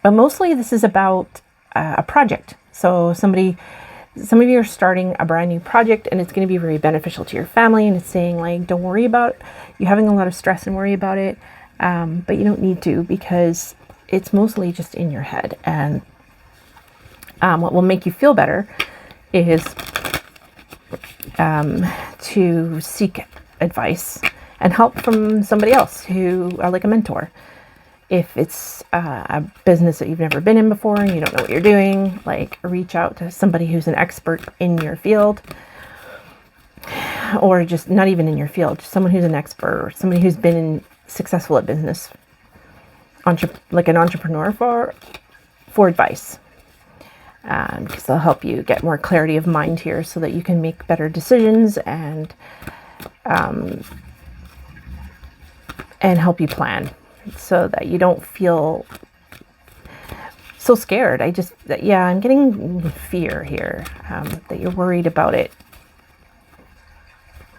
but mostly this is about a project. So some of you are starting a brand new project, and it's going to be very beneficial to your family, and it's saying like, don't worry about you having a lot of stress and worry about it, but you don't need to, because it's mostly just in your head. And what will make you feel better is to seek advice and help from somebody else who, like a mentor. If it's a business that you've never been in before and you don't know what you're doing, like reach out to somebody who's an expert in your field, or just not even in your field, just someone who's an expert, or somebody who's been successful at business, like an entrepreneur for advice. Because they'll help you get more clarity of mind here so that you can make better decisions and help you plan so that you don't feel so scared. I'm getting fear here, that you're worried about it,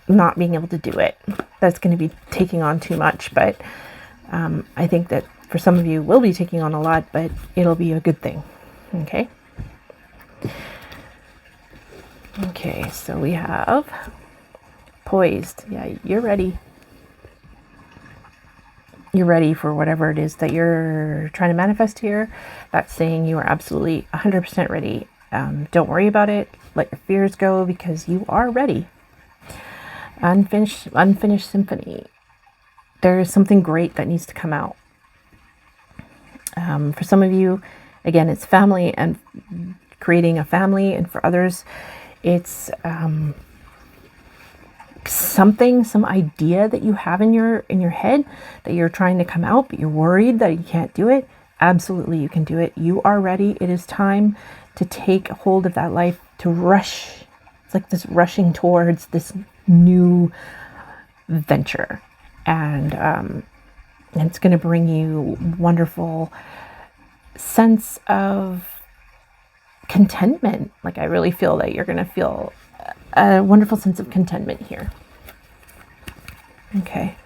not being able to do it. That's going to be taking on too much, but I think that for some of you will be taking on a lot, but it'll be a good thing. Okay, so we have poised. Yeah, you're ready. You're ready for whatever it is that you're trying to manifest here. That's saying you are absolutely 100% ready. Don't worry about it. Let your fears go, because you are ready. Unfinished symphony. There is something great that needs to come out. For some of you, again, it's family and creating a family, and for others, it's some idea that you have in your head that you're trying to come out, but you're worried that you can't do it. Absolutely, you can do it. You are ready. It is time to take hold of that life, to rush. It's like this rushing towards this new venture, and it's going to bring you wonderful sense of contentment. Like I really feel that you're going to feel a wonderful sense of contentment here. Okay.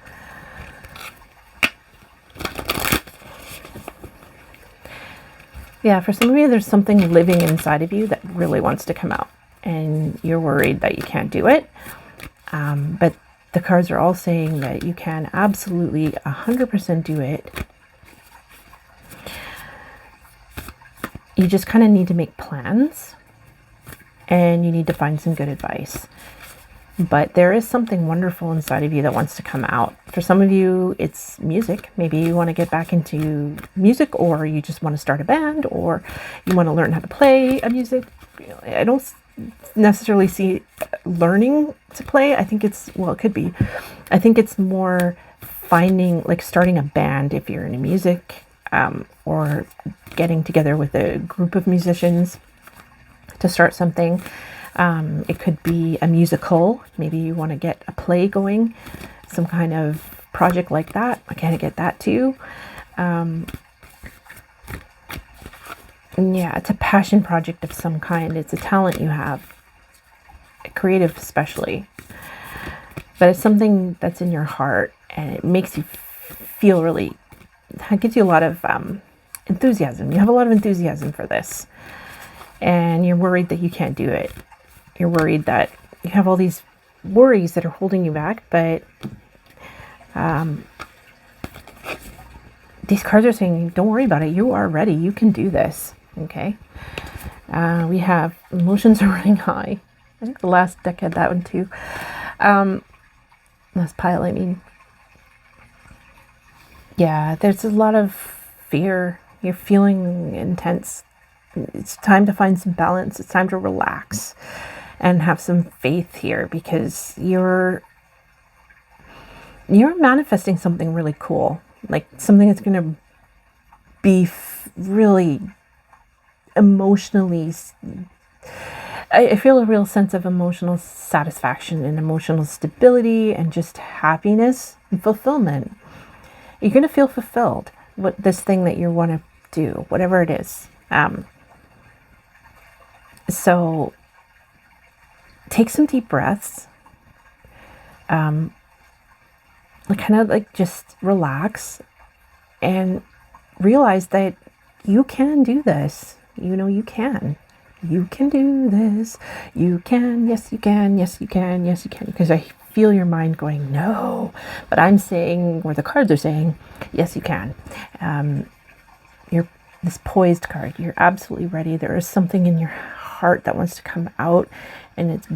Yeah, for some of you, there's something living inside of you that really wants to come out, and you're worried that you can't do it. But the cards are all saying that you can absolutely 100% do it. You just kind of need to make plans, and you need to find some good advice. But there is something wonderful inside of you that wants to come out. For some of you, it's music. Maybe you want to get back into music, or you just want to start a band, or you want to learn how to play a music. I don't necessarily see learning to play. I think it could be. I think it's more finding, like starting a band if you're into music, or getting together with a group of musicians to start something. It could be a musical. Maybe you want to get a play going, some kind of project like that. I kind of get that too. Yeah, it's a passion project of some kind. It's a talent you have, creative especially. But it's something that's in your heart, and it makes you feel really, it gives you a lot of enthusiasm. You have a lot of enthusiasm for this. And you're worried that you can't do it. You're worried that you have all these worries that are holding you back, but these cards are saying, don't worry about it. You are ready. You can do this. Okay. We have emotions are running high. I think the last deck had that one too. Last pile, I mean. Yeah, there's a lot of fear. You're feeling intense. It's time to find some balance. It's time to relax and have some faith here, because you're manifesting something really cool, like something that's going to be really emotionally, I feel a real sense of emotional satisfaction and emotional stability and just happiness and fulfillment. You're going to feel fulfilled with this thing that you want to do, whatever it is. So take some deep breaths. Kind of like just relax and realize that you can do this. You can. You can do this. You can. Yes, you can. Yes, you can. Yes, you can. Because I feel your mind going, no. But I'm saying, or the cards are saying, yes, you can. You're this poised card. You're absolutely ready. There is something in your heart that wants to come out, and it's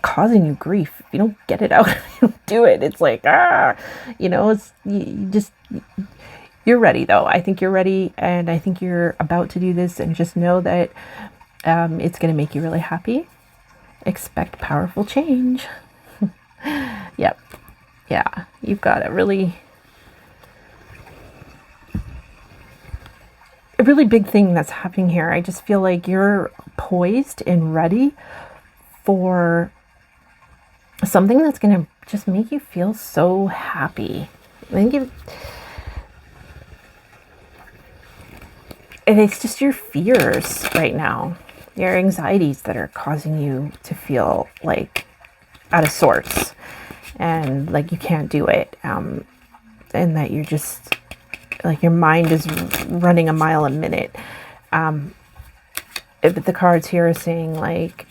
causing you grief. If you don't get it out, you don't do it. It's like, it's you're ready though. I think you're ready, and I think you're about to do this, and just know that it's going to make you really happy. Expect powerful change. Yep. Yeah. You've got a really big thing that's happening here. I just feel like you're poised and ready for something that's going to just make you feel so happy. I think it's just your fears right now, your anxieties that are causing you to feel like out of sorts and like you can't do it, and that you're just like your mind is running a mile a minute. But the cards here are saying, like,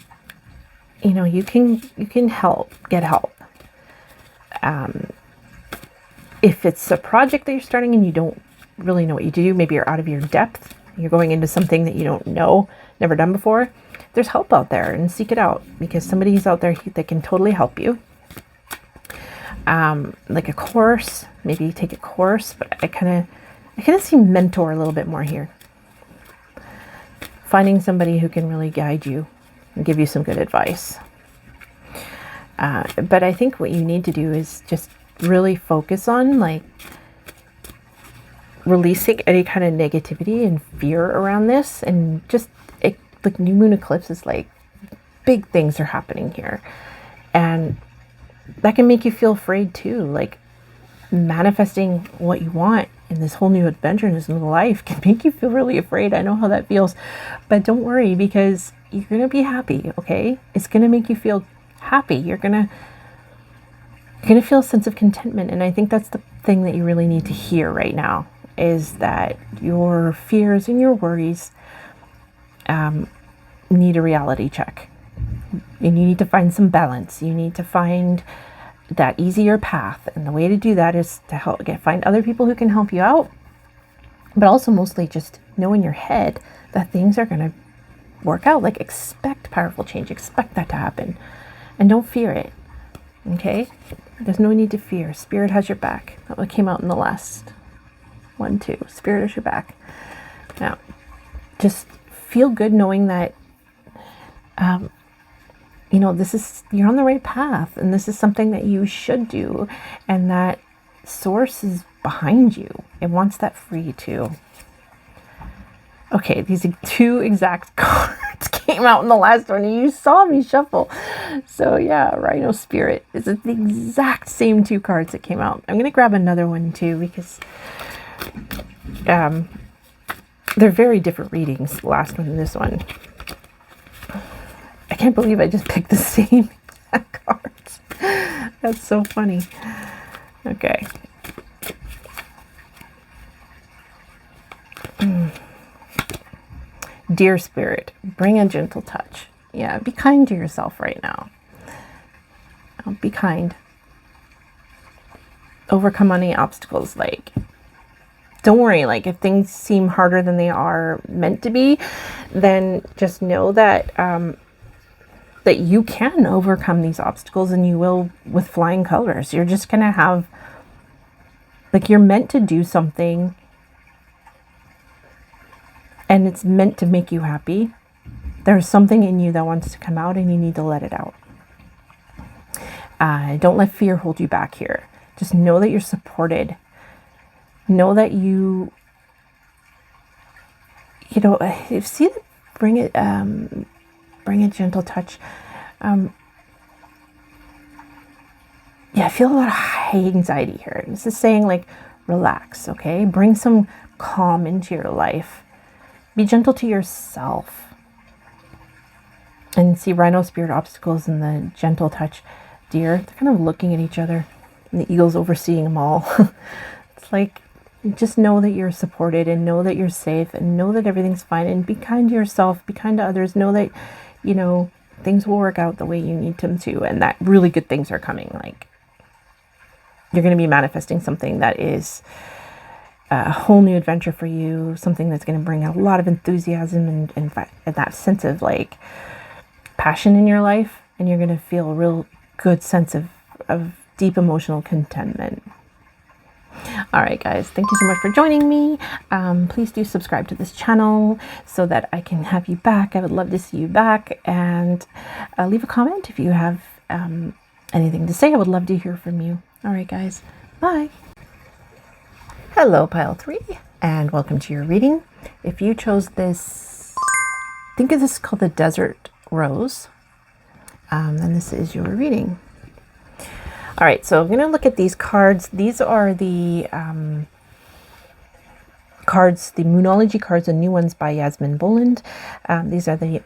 you can get help. If it's a project that you're starting and you don't really know what you do, maybe you're out of your depth, you're going into something that you don't know, never done before, there's help out there, and seek it out, because somebody's out there that can totally help you. Like a course, maybe you take a course, but I kind of see mentor a little bit more here. Finding somebody who can really guide you and give you some good advice. But I think what you need to do is just really focus on like releasing any kind of negativity and fear around this, and just like new moon eclipse is like big things are happening here, and that can make you feel afraid too. Like manifesting what you want in this whole new adventure, in this new life, can make you feel really afraid. I know how that feels, but don't worry, because you're gonna be happy. Okay, it's gonna make you feel happy. You're gonna feel a sense of contentment, and I think that's the thing that you really need to hear right now, is that your fears and your worries need a reality check, and you need to find some balance. You need to find that easier path, and the way to do that is to find other people who can help you out, but also mostly just know in your head that things are going to work out. Like, expect powerful change, expect that to happen, and don't fear it. Okay, there's no need to fear. Spirit has your back. That one came out in the last one too. Spirit has your back. Now just feel good knowing that you're on the right path, and this is something that you should do, and that source is behind you. It wants that for you too. Okay, these two exact cards came out in the last one, and you saw me shuffle. So yeah, Rhino Spirit is the exact same two cards that came out. I'm going to grab another one too, because They're very different readings, the last one and this one. I can't believe I just picked the same cards. That's so funny. Okay. Dear Spirit, bring a gentle touch. Yeah, be kind to yourself right now. Be kind. Overcome any obstacles. Like, don't worry, like if things seem harder than they are meant to be, then just know that that you can overcome these obstacles, and you will with flying colors. You're just gonna have, like, you're meant to do something, and it's meant to make you happy. There's something in you that wants to come out, and you need to let it out. Don't let fear hold you back here. Just know that you're supported. Know that you know, see, bring it, bring a gentle touch. Yeah, I feel a lot of high anxiety here. This is saying, like, relax, okay? Bring some calm into your life. Be gentle to yourself. And see, Rhino Spirit obstacles and the gentle touch deer, they're kind of looking at each other, and the eagle's overseeing them all. It's like, just know that you're supported, and know that you're safe, and know that everything's fine, and be kind to yourself, be kind to others. Know that, you know, things will work out the way you need them to, and that really good things are coming. Like, you're going to be manifesting something that is a whole new adventure for you, something that's going to bring a lot of enthusiasm and that sense of, like, passion in your life, and you're going to feel a real good sense of deep emotional contentment. All right, guys, thank you so much for joining me. Please do subscribe to this channel so that I can have you back. I would love to see you back, and leave a comment if you have anything to say. I would love to hear from you. All right, guys, bye. Hello, pile 3, and welcome to your reading. If you chose this, think of this called the Desert Rose, and this is your reading. All right, so I'm going to look at these cards. These are the cards, the Moonology cards, the new ones by Yasmin Boland. These are the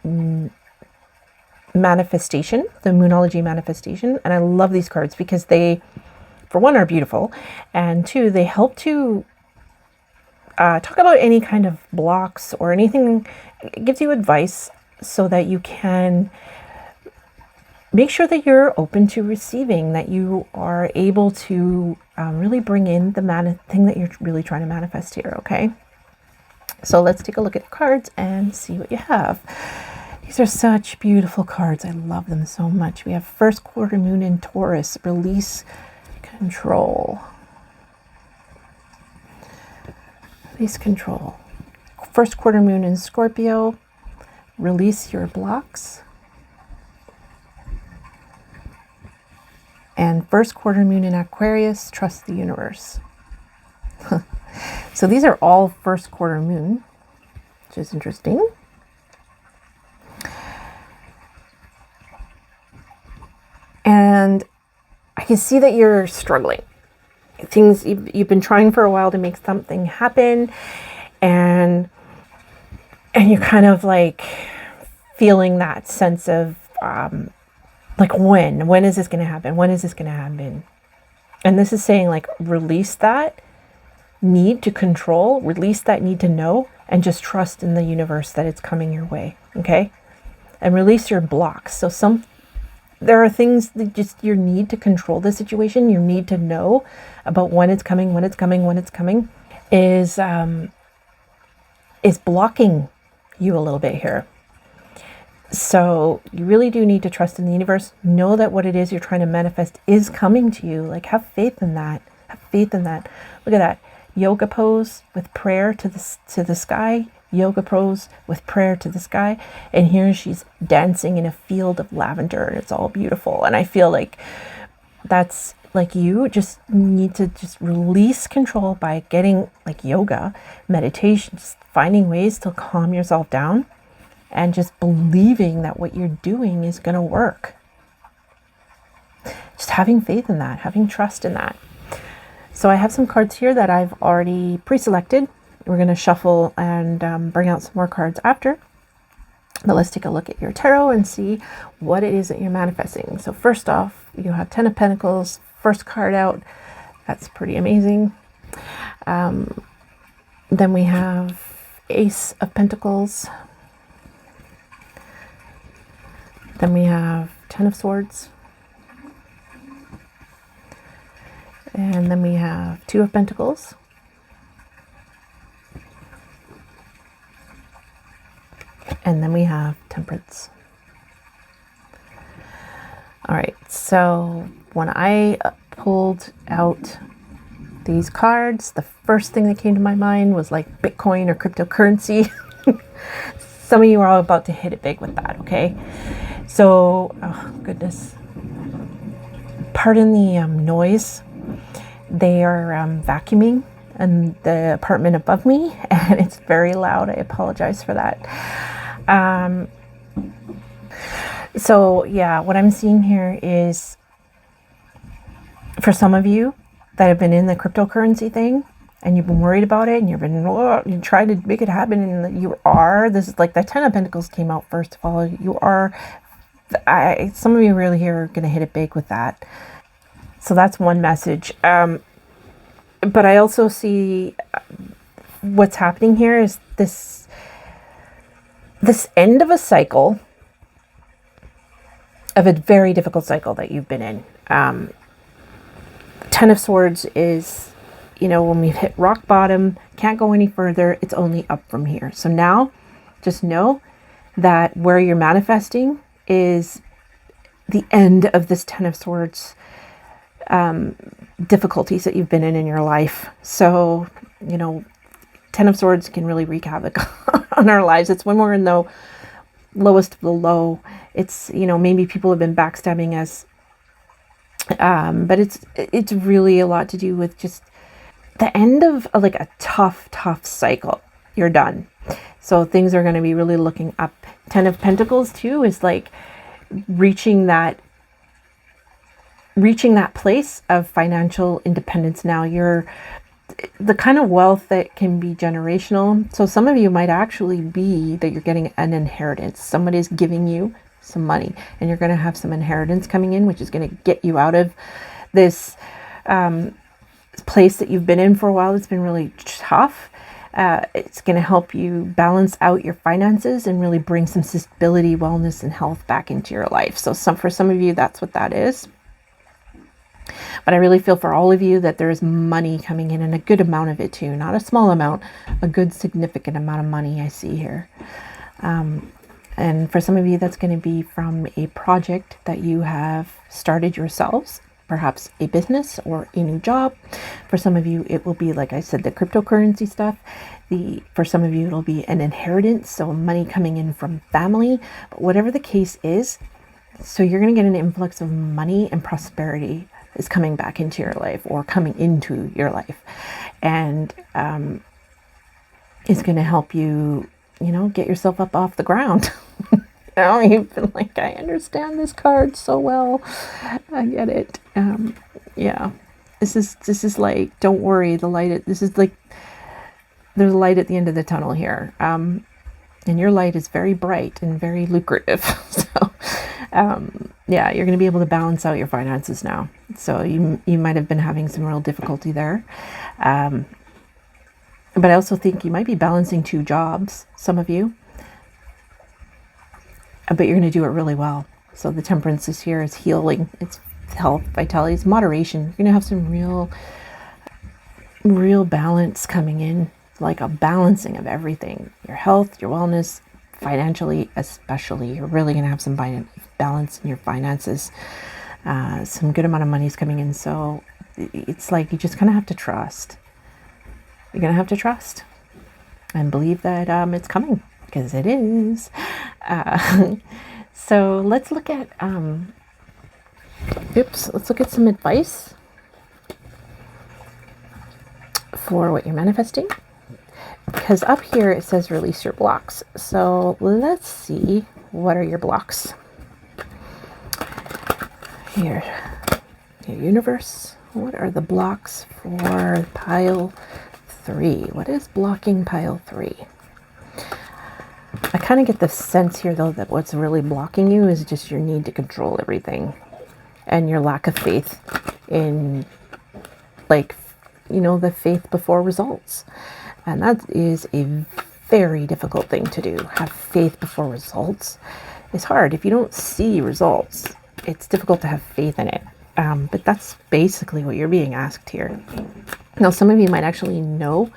Manifestation, the Moonology Manifestation. And I love these cards because they, for one, are beautiful. And two, they help to talk about any kind of blocks or anything. It gives you advice so that you can make sure that you're open to receiving, that you are able to really bring in the thing that you're really trying to manifest here, okay? So let's take a look at the cards and see what you have. These are such beautiful cards. I love them so much. We have first quarter moon in Taurus, release control. Release control. First quarter moon in Scorpio, release your blocks. And first quarter moon in Aquarius, trust the universe. So these are all first quarter moon, which is interesting. And I can see that you're struggling. Things you've been trying for a while to make something happen, and you're kind of like feeling that sense of like, when is this going to happen? When is this going to happen? And this is saying, like, release that need to control, release that need to know, and just trust in the universe that it's coming your way. Okay. And release your blocks. So there are things that just your need to control the situation, your need to know about when it's coming, is blocking you a little bit here. So you really do need to trust in the universe. Know that what it is you're trying to manifest is coming to you. Like, have faith in that. Have faith in that. Look at that. Yoga pose with prayer to the sky. Yoga pose with prayer to the sky. And here she's dancing in a field of lavender, and it's all beautiful. And I feel like that's like you just need to just release control by getting, like, yoga, meditation, just finding ways to calm yourself down. And just believing that what you're doing is going to work. Just having faith in that, having trust in that. So I have some cards here that I've already pre-selected. We're going to shuffle and bring out some more cards after. But let's take a look at your tarot and see what it is that you're manifesting. So first off, you have 10 of Pentacles, first card out. That's pretty amazing. Then we have Ace of Pentacles. Then we have 10 of Swords. And then we have 2 of Pentacles. And then we have Temperance. All right, so when I pulled out these cards, the first thing that came to my mind was like Bitcoin or cryptocurrency. Some of you are all about to hit it big with that, okay? So, oh goodness. Pardon the noise. They are vacuuming in the apartment above me, and it's very loud. I apologize for that. So yeah, what I'm seeing here is, for some of you that have been in the cryptocurrency thing and you've been worried about it and you trying to make it happen, and this is like the 10 of Pentacles came out first of all. Some of you really here are going to hit it big with that. So that's one message. But I also see what's happening here is this end of a cycle, of a very difficult cycle that you've been in. 10 of Swords is, when we've hit rock bottom, can't go any further, it's only up from here. So now just know that where you're manifesting is the end of this 10 of Swords difficulties that you've been in your life. So, 10 of Swords can really wreak havoc on our lives. It's when we're in the lowest of the low. It's, maybe people have been backstabbing us. But it's really a lot to do with just the end of like a tough cycle. You're done. So things are going to be really looking up. 10 of Pentacles too is like reaching that place of financial independence. Now you're the kind of wealth that can be generational. So some of you might actually be that you're getting an inheritance. Somebody's giving you some money and you're going to have some inheritance coming in, which is going to get you out of this place that you've been in for a while. It's been really tough. It's going to help you balance out your finances and really bring some stability, wellness, and health back into your life. So for some of you, that's what that is. But I really feel for all of you that there is money coming in, and a good amount of it too. Not a small amount, a good significant amount of money I see here. And for some of you, that's going to be from a project that you have started yourselves, perhaps a business or a new job. For some of you, it will be, like I said, the cryptocurrency stuff. For some of you, it'll be an inheritance, so money coming in from family. But whatever the case is, so you're going to get an influx of money and prosperity is coming back into your life or coming into your life. And it's going to help you, get yourself up off the ground. You've been like, I understand this card so well. I get it. Yeah, this is like, don't worry, this is like, there's light at the end of the tunnel here. And your light is very bright and very lucrative. So, yeah, you're going to be able to balance out your finances now. So you might have been having some real difficulty there. But I also think you might be balancing 2 jobs, some of you. But you're going to do it really well. So the Temperance is here, it's healing, it's health, vitality, it's moderation. You're going to have some real balance coming in, like a balancing of everything. Your health, your wellness, financially especially. You're really going to have some balance in your finances. Some good amount of money is coming in. So it's like you just kind of have to trust. You're going to have to trust and believe that it's coming, because it is. So let's look at let's look at some advice for what you're manifesting, because up here it says release your blocks. So let's see, what are your blocks here? Your universe, what are the blocks for pile 3. What is blocking pile 3? I kind of get the sense here, though, that what's really blocking you is just your need to control everything and your lack of faith in, like, you know, the faith before results. And that is a very difficult thing to do. Have faith before results. It's hard. If you don't see results, it's difficult to have faith in it. But that's basically what you're being asked here. Now, some of you might actually know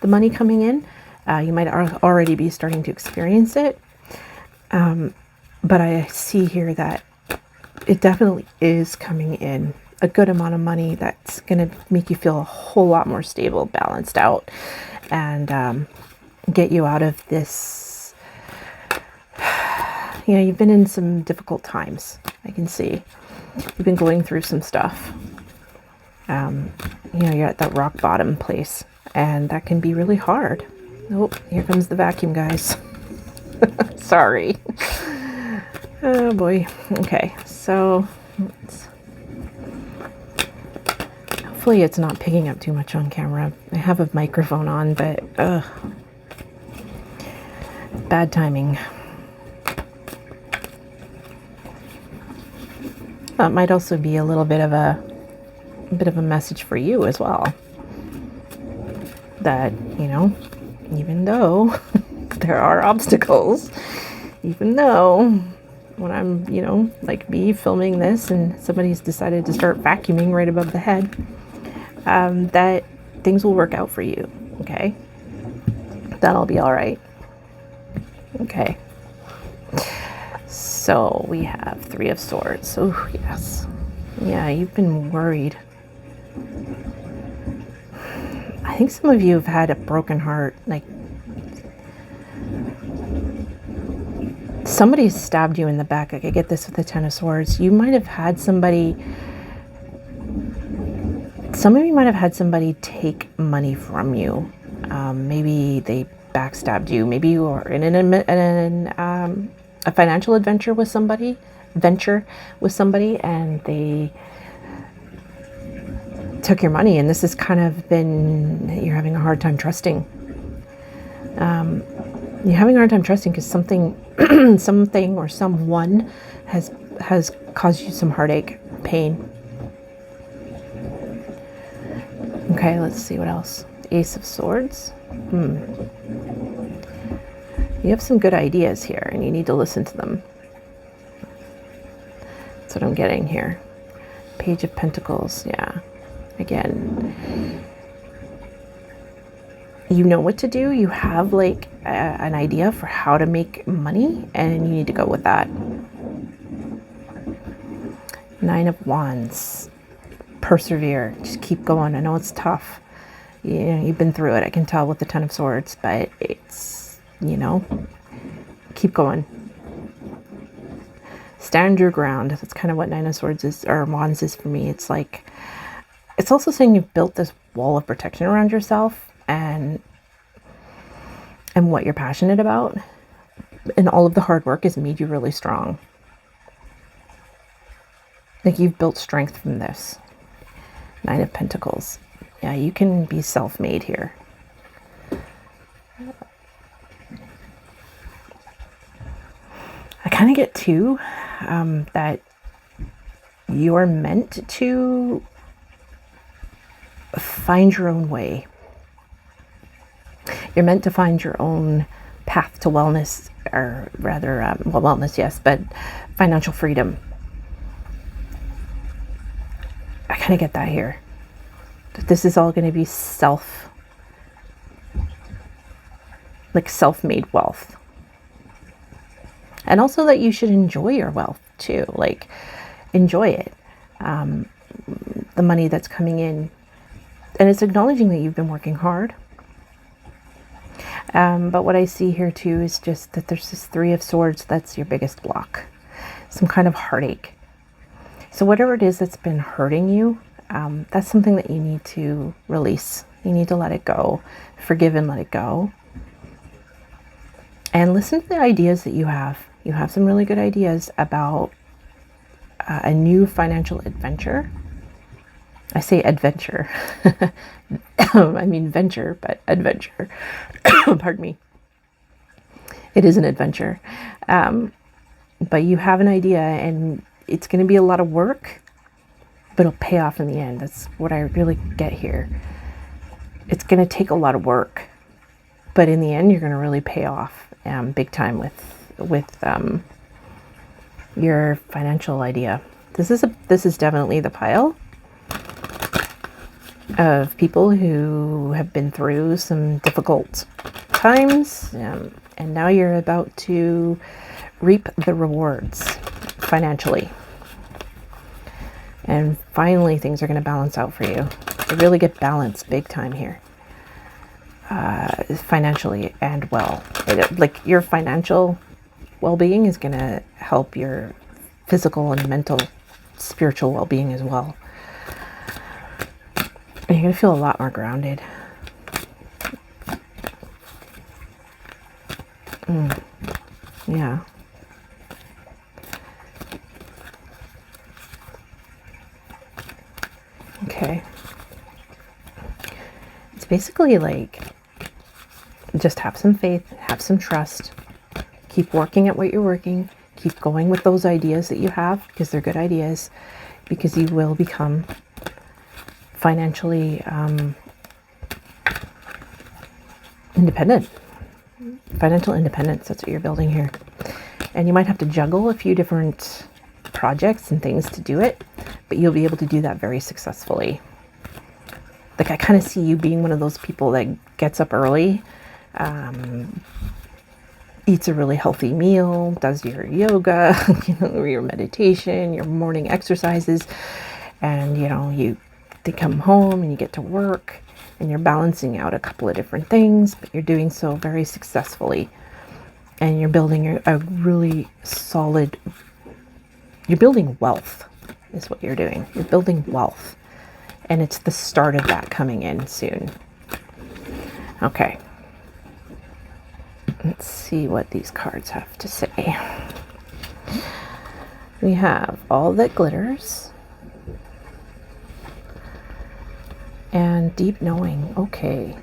the money coming in. You might already be starting to experience it. But I see here that it definitely is coming in. A good amount of money that's going to make you feel a whole lot more stable, balanced out, and get you out of this. You know, you've been in some difficult times. I can see you've been going through some stuff. You know, you're at that rock bottom place, and that can be really hard. Oh, here comes the vacuum, guys. Sorry. Oh boy. Okay, so hopefully it's not picking up too much on camera. I have a microphone on, but bad timing. That might also be a little bit of a message for you as well. That, you know, even though there are obstacles, even though when I'm, you know, like me filming this and somebody's decided to start vacuuming right above the head, that things will work out for you, okay? That'll be all right. Okay. So we have 3 of Swords. Oh, yes. Yeah, you've been worried. I think some of you have had a broken heart. Like, somebody stabbed you in the back. Like, I get this with the 10 of Swords. You might have had somebody... Some of you might have had somebody take money from you. Maybe they backstabbed you. Maybe you were in a financial adventure with somebody, and they took your money. And this has kind of been, you're having a hard time trusting. You're having a hard time trusting because something or someone has caused you some heartache, pain. Okay, let's see what else. Ace of Swords. You have some good ideas here, and you need to listen to them. That's what I'm getting here. Page of Pentacles. Yeah. Again, you know what to do. You have like an idea for how to make money, and you need to go with that. 9 of Wands. Persevere. Just keep going. I know it's tough. You know, you've been through it. I can tell with the 10 of Swords, but it's, you know, keep going. Stand your ground. That's kind of what 9 of Swords is, or Wands is for me. It's like, it's also saying you've built this wall of protection around yourself and what you're passionate about. And all of the hard work has made you really strong. Like, you've built strength from this. 9 of Pentacles. Yeah, you can be self-made here. I kind of get too that you're meant to find your own way. You're meant to find your own path to wellness, or rather, well, wellness, yes, but financial freedom. I kind of get that here. That this is all going to be self-made wealth. And also that you should enjoy your wealth too. Like, enjoy it. The money that's coming in. And it's acknowledging that you've been working hard. But what I see here too is just that there's this 3 of Swords. That's your biggest block. Some kind of heartache. So whatever it is that's been hurting you, that's something that you need to release. You need to let it go. Forgive and let it go. And listen to the ideas that you have. You have some really good ideas about a new financial adventure. I say adventure. I mean venture, but adventure. Pardon me. It is an adventure. But you have an idea, and it's going to be a lot of work, but it'll pay off in the end. That's what I really get here. It's going to take a lot of work, but in the end, you're going to really pay off big time with your financial idea. This is definitely the pile of people who have been through some difficult times, and now you're about to reap the rewards financially. And finally, things are going to balance out for you. You really get balanced big time here, financially and well. Like your financial well-being is going to help your physical and mental, spiritual well-being as well. And you're going to feel a lot more grounded. Yeah. Okay. It's basically like, just have some faith, have some trust, keep working at what you're working, keep going with those ideas that you have, because they're good ideas, because you will become financially independent. Financial independence, that's what you're building here. And you might have to juggle a few different projects and things to do it, but you'll be able to do that very successfully. Like, I kind of see you being one of those people that gets up early, eats a really healthy meal, does your yoga, your meditation, your morning exercises, and you come home and you get to work and you're balancing out a couple of different things, but you're doing so very successfully, and you're building a really solid, you're building wealth is what you're doing. You're building wealth, and it's the start of that coming in soon. Okay. Let's see what these cards have to say. We have all that glitters and deep knowing. Okay.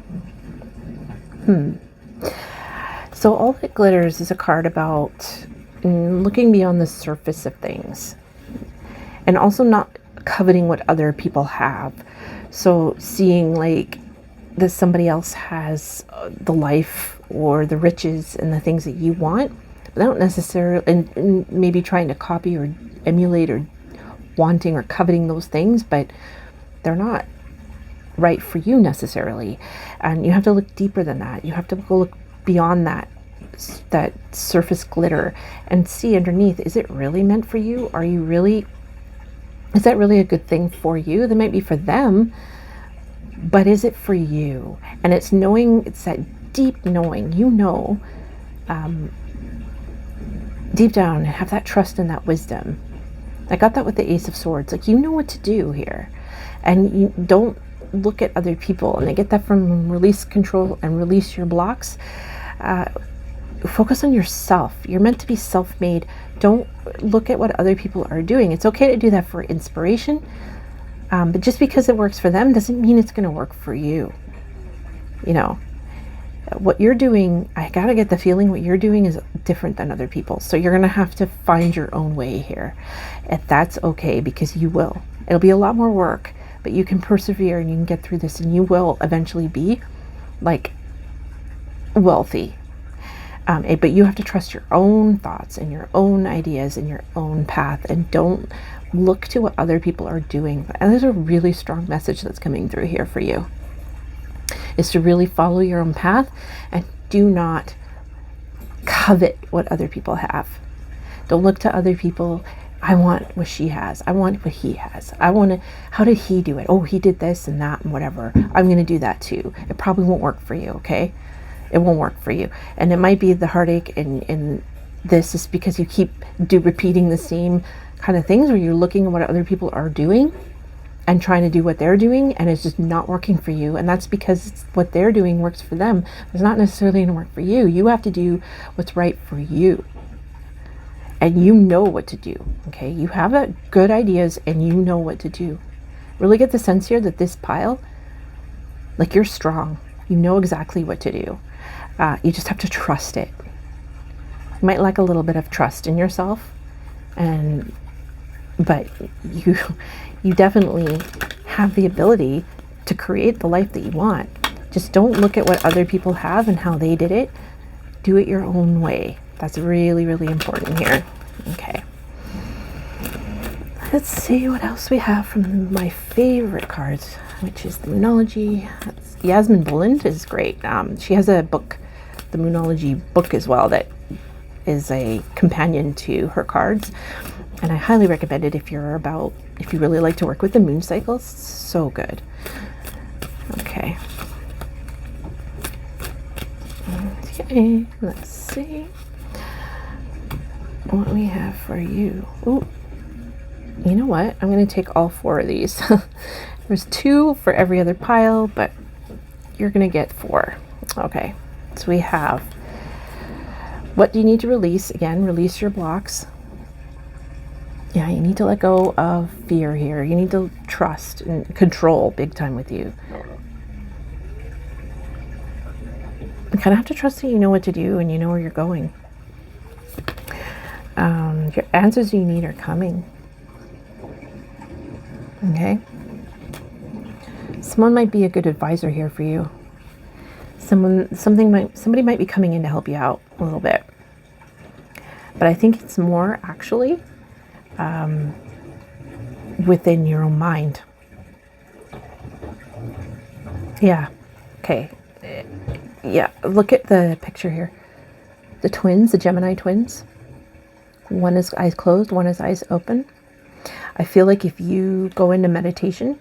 So all that glitters is a card about looking beyond the surface of things, and also not coveting what other people have. So seeing like that somebody else has the life or the riches and the things that you want, but they don't necessarily, and maybe trying to copy or emulate or wanting or coveting those things, but they're not right for you necessarily. And you have to look deeper than that. You have to go look beyond that surface glitter and see underneath, is it really meant for you? Is that really a good thing for you? That might be for them, but is it for you? And it's that deep knowing, deep down, have that trust and that wisdom. I got that with the Ace of Swords. Like, you know what to do here, and you don't look at other people. And I get that from Release Control and Release Your Blocks. Focus on yourself. You're meant to be self-made. Don't look at what other people are doing. It's okay to do that for inspiration, but just because it works for them doesn't mean it's going to work for you. What you're doing, I gotta get the feeling what you're doing is different than other people. So you're going to have to find your own way here. And that's okay, because you will. It'll be a lot more work, but you can persevere and you can get through this, and you will eventually be like wealthy. But you have to trust your own thoughts and your own ideas and your own path, and don't look to what other people are doing. And there's a really strong message that's coming through here for you, is to really follow your own path and do not covet what other people have. Don't look to other people. I want what she has. I want what he has. How did he do it? Oh, he did this and that and whatever. I'm going to do that too. It probably won't work for you, okay? It won't work for you. And it might be the heartache and this is because you keep repeating the same kind of things, where you're looking at what other people are doing and trying to do what they're doing, and it's just not working for you. And that's because what they're doing works for them. It's not necessarily going to work for you. You have to do what's right for you. And you know what to do, okay? You have good ideas and you know what to do. Really get the sense here that this pile, like, you're strong. You know exactly what to do. You just have to trust it. You might lack a little bit of trust in yourself, but you definitely have the ability to create the life that you want. Just don't look at what other people have and how they did it. Do it your own way. That's really, really important here. Okay. Let's see what else we have from my favorite cards, which is the Moonology. Yasmin Boland is great. She has a book, the Moonology book as well, that is a companion to her cards. And I highly recommend it if you really like to work with the moon cycles. So good. Okay. Okay, let's see what we have for you. Ooh, you know what? I'm going to take all 4 of these. There's 2 for every other pile, but you're going to get 4. Okay, so we have, what do you need to release? Again, release your blocks. Yeah, you need to let go of fear here. You need to trust and control big time with you. You kind of have to trust that you know what to do and you know where you're going. Your answers you need are coming. Okay? Someone might be a good advisor here for you. Somebody might be coming in to help you out a little bit. But I think it's more actually within your own mind. Yeah. Okay. Yeah, look at the picture here. The twins, the Gemini twins. One is eyes closed, one is eyes open. I feel like if you go into meditation,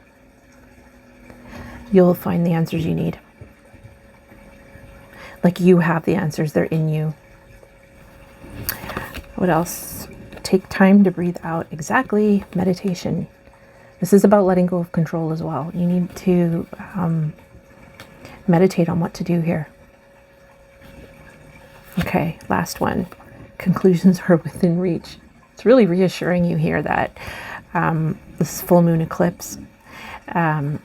you'll find the answers you need. Like, you have the answers, they're in you. What else? Take time to breathe out. Exactly. Meditation. This is about letting go of control as well. You need to meditate on what to do here. Okay, last one. Conclusions are within reach. It's really reassuring you here that this full moon eclipse, that,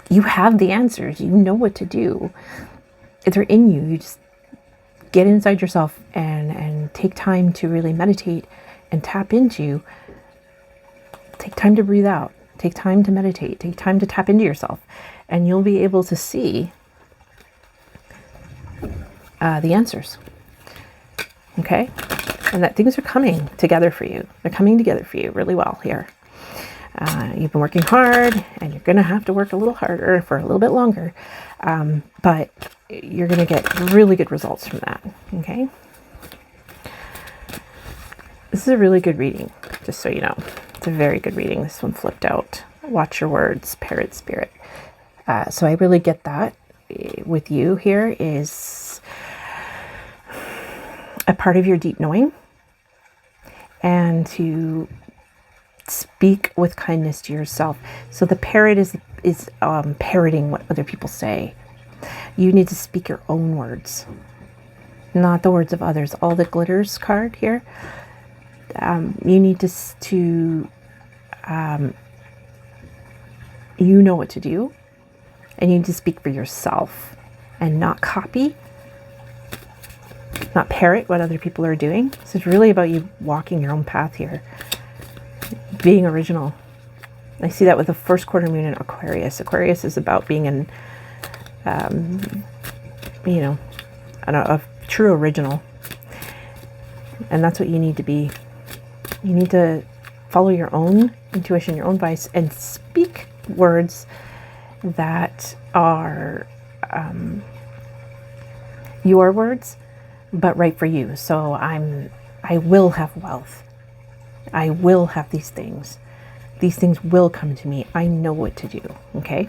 you have the answers. You know what to do. They're in you. You just get inside yourself and take time to really meditate and tap into. Take time to breathe out. Take time to meditate. Take time to tap into yourself. And you'll be able to see the answers. Okay? And that things are coming together for you. They're coming together for you really well here. You've been working hard, and you're going to have to work a little harder for a little bit longer. But you're going to get really good results from that. Okay? This is a really good reading, just so you know. It's a very good reading. This one flipped out. Watch your words, parrot spirit. So I really get that with you here is a part of your deep knowing, and to speak with kindness to yourself. So the parrot is parroting what other people say. You need to speak your own words, not the words of others. All the glitters card here. You need to you know what to do, and you need to speak for yourself and not copy, not parrot what other people are doing. So it's really about you walking your own path here, being original. I see that with the first quarter moon in Aquarius. Aquarius is about being a true original. And that's what you need to be. You need to follow your own intuition, your own voice, and speak words that are your words, but right for you. So I will have wealth. I will have these things. These things will come to me. I know what to do. Okay?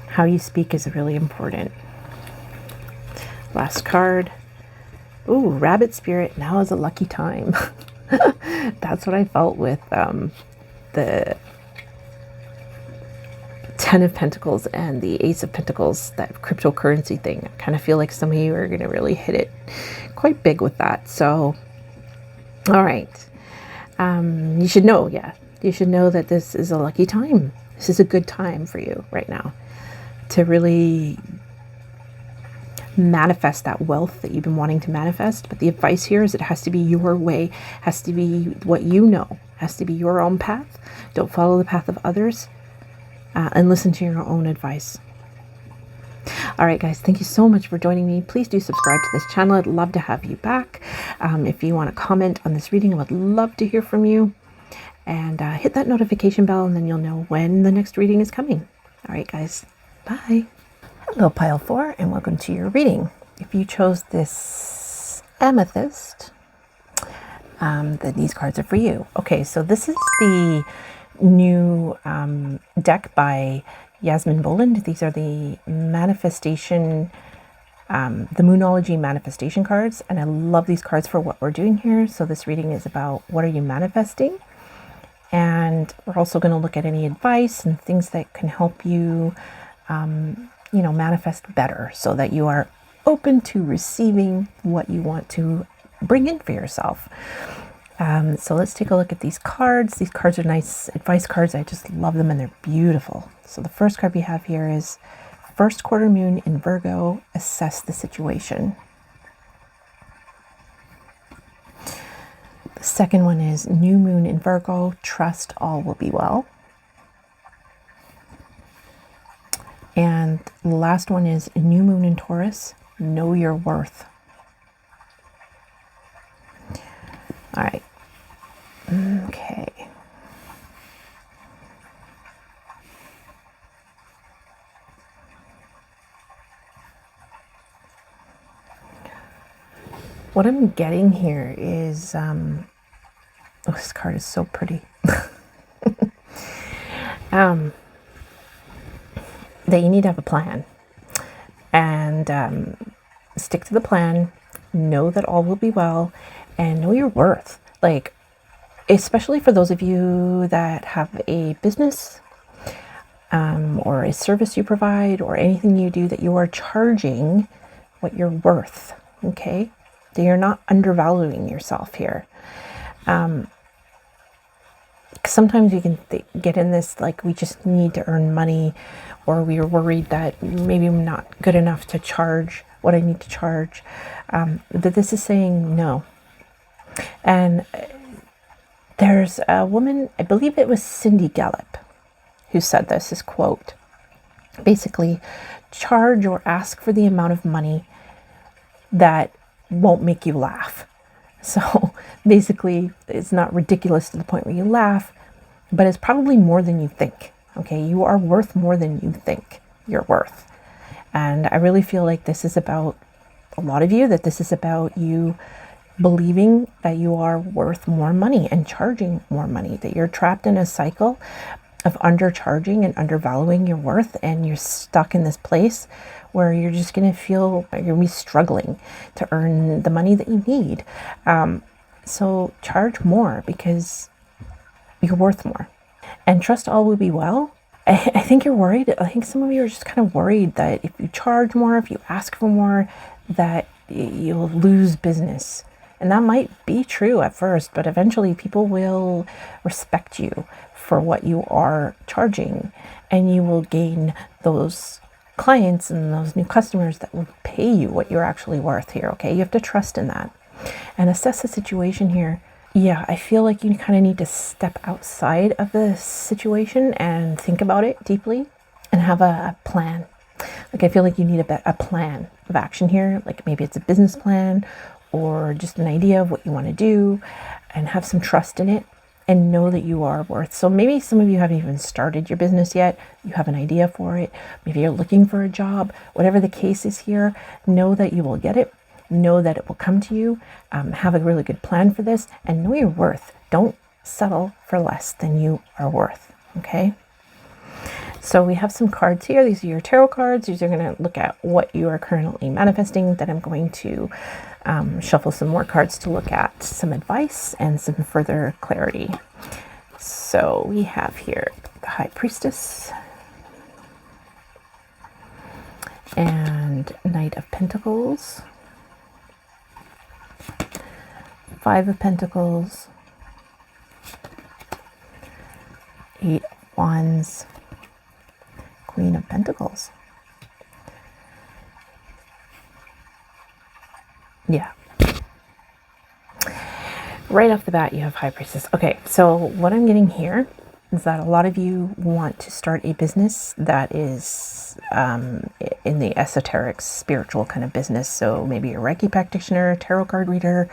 How you speak is really important. Last card. Ooh, rabbit spirit. Now is a lucky time. That's what I felt with the Ten of Pentacles and the Ace of Pentacles, that cryptocurrency thing. I kind of feel like some of you are going to really hit it quite big with that. So, all right. You should know, you should know that this is a lucky time. This is a good time for you right now to really manifest that wealth that you've been wanting to manifest. But the advice here is it has to be your way, has to be what you know, has to be your own path. Don't follow the path of others, and listen to your own advice. All right, guys, thank you so much for joining me. Please do subscribe to this channel. I'd love to have you back. If you want to comment on this reading, I would love to hear from you. And hit that notification bell, and then you'll know when the next reading is coming. All right, guys, bye. Hello, Pile 4, and welcome to your reading. If you chose this amethyst, then these cards are for you. Okay, so this is the new deck by Yasmin Boland. These are the manifestation, the Moonology Manifestation cards, and I love these cards for what we're doing here. So this reading is about what are you manifesting, and we're also going to look at any advice and things that can help you, manifest better, so that you are open to receiving what you want to bring in for yourself. So let's take a look at these cards. These cards are nice advice cards. I just love them, and they're beautiful. So the first card we have here is first quarter moon in Virgo, assess the situation. The second one is new moon in Virgo, trust all will be well. And the last one is new moon in Taurus, know your worth. All right. Okay. What I'm getting here is, this card is so pretty. That you need to have a plan, and stick to the plan, know that all will be well, and know your worth. Like, especially for those of you that have a business, or a service you provide, or anything you do, that you are charging what you're worth, okay? That you're not undervaluing yourself here. Sometimes you can get in this, like, we just need to earn money, or we are worried that maybe I'm not good enough to charge what I need to charge. That this is saying no. And there's a woman, I believe it was Cindy Gallop, who said this quote, basically, charge or ask for the amount of money that won't make you laugh. So basically, it's not ridiculous to the point where you laugh, but it's probably more than you think. Okay, you are worth more than you think you're worth. And I really feel like this is about a lot of you, that this is about you believing that you are worth more money and charging more money, that you're trapped in a cycle of undercharging and undervaluing your worth, and you're stuck in this place where you're just going to feel you're going to be struggling to earn the money that you need. So charge more, because you're worth more. And trust all will be well. I think you're worried. I think some of you are just kind of worried that if you charge more, if you ask for more, that you'll lose business. And that might be true at first, but eventually people will respect you for what you are charging, and you will gain those clients and those new customers that will pay you what you're actually worth here. Okay, you have to trust in that and assess the situation here. Yeah, I feel like you kind of need to step outside of the situation and think about it deeply and have a plan. Like, I feel like you need a plan of action here. Like, maybe it's a business plan or just an idea of what you want to do, and have some trust in it and know that you are worth. So maybe some of you haven't even started your business yet. You have an idea for it. Maybe you're looking for a job. Whatever the case is here, know that you will get it. Know that it will come to you. Have a really good plan for this, and know your worth. Don't settle for less than you are worth. Okay? So we have some cards here. These are your tarot cards. These are going to look at what you are currently manifesting. Then I'm going to shuffle some more cards to look at some advice and some further clarity. So we have here the High Priestess and Knight of Pentacles, Five of Pentacles, Wands, Queen of Pentacles. Yeah. Right off the bat, you have High Priestess. Okay, so what I'm getting here is that a lot of you want to start a business that is in the esoteric, spiritual kind of business. So maybe a Reiki practitioner, tarot card reader,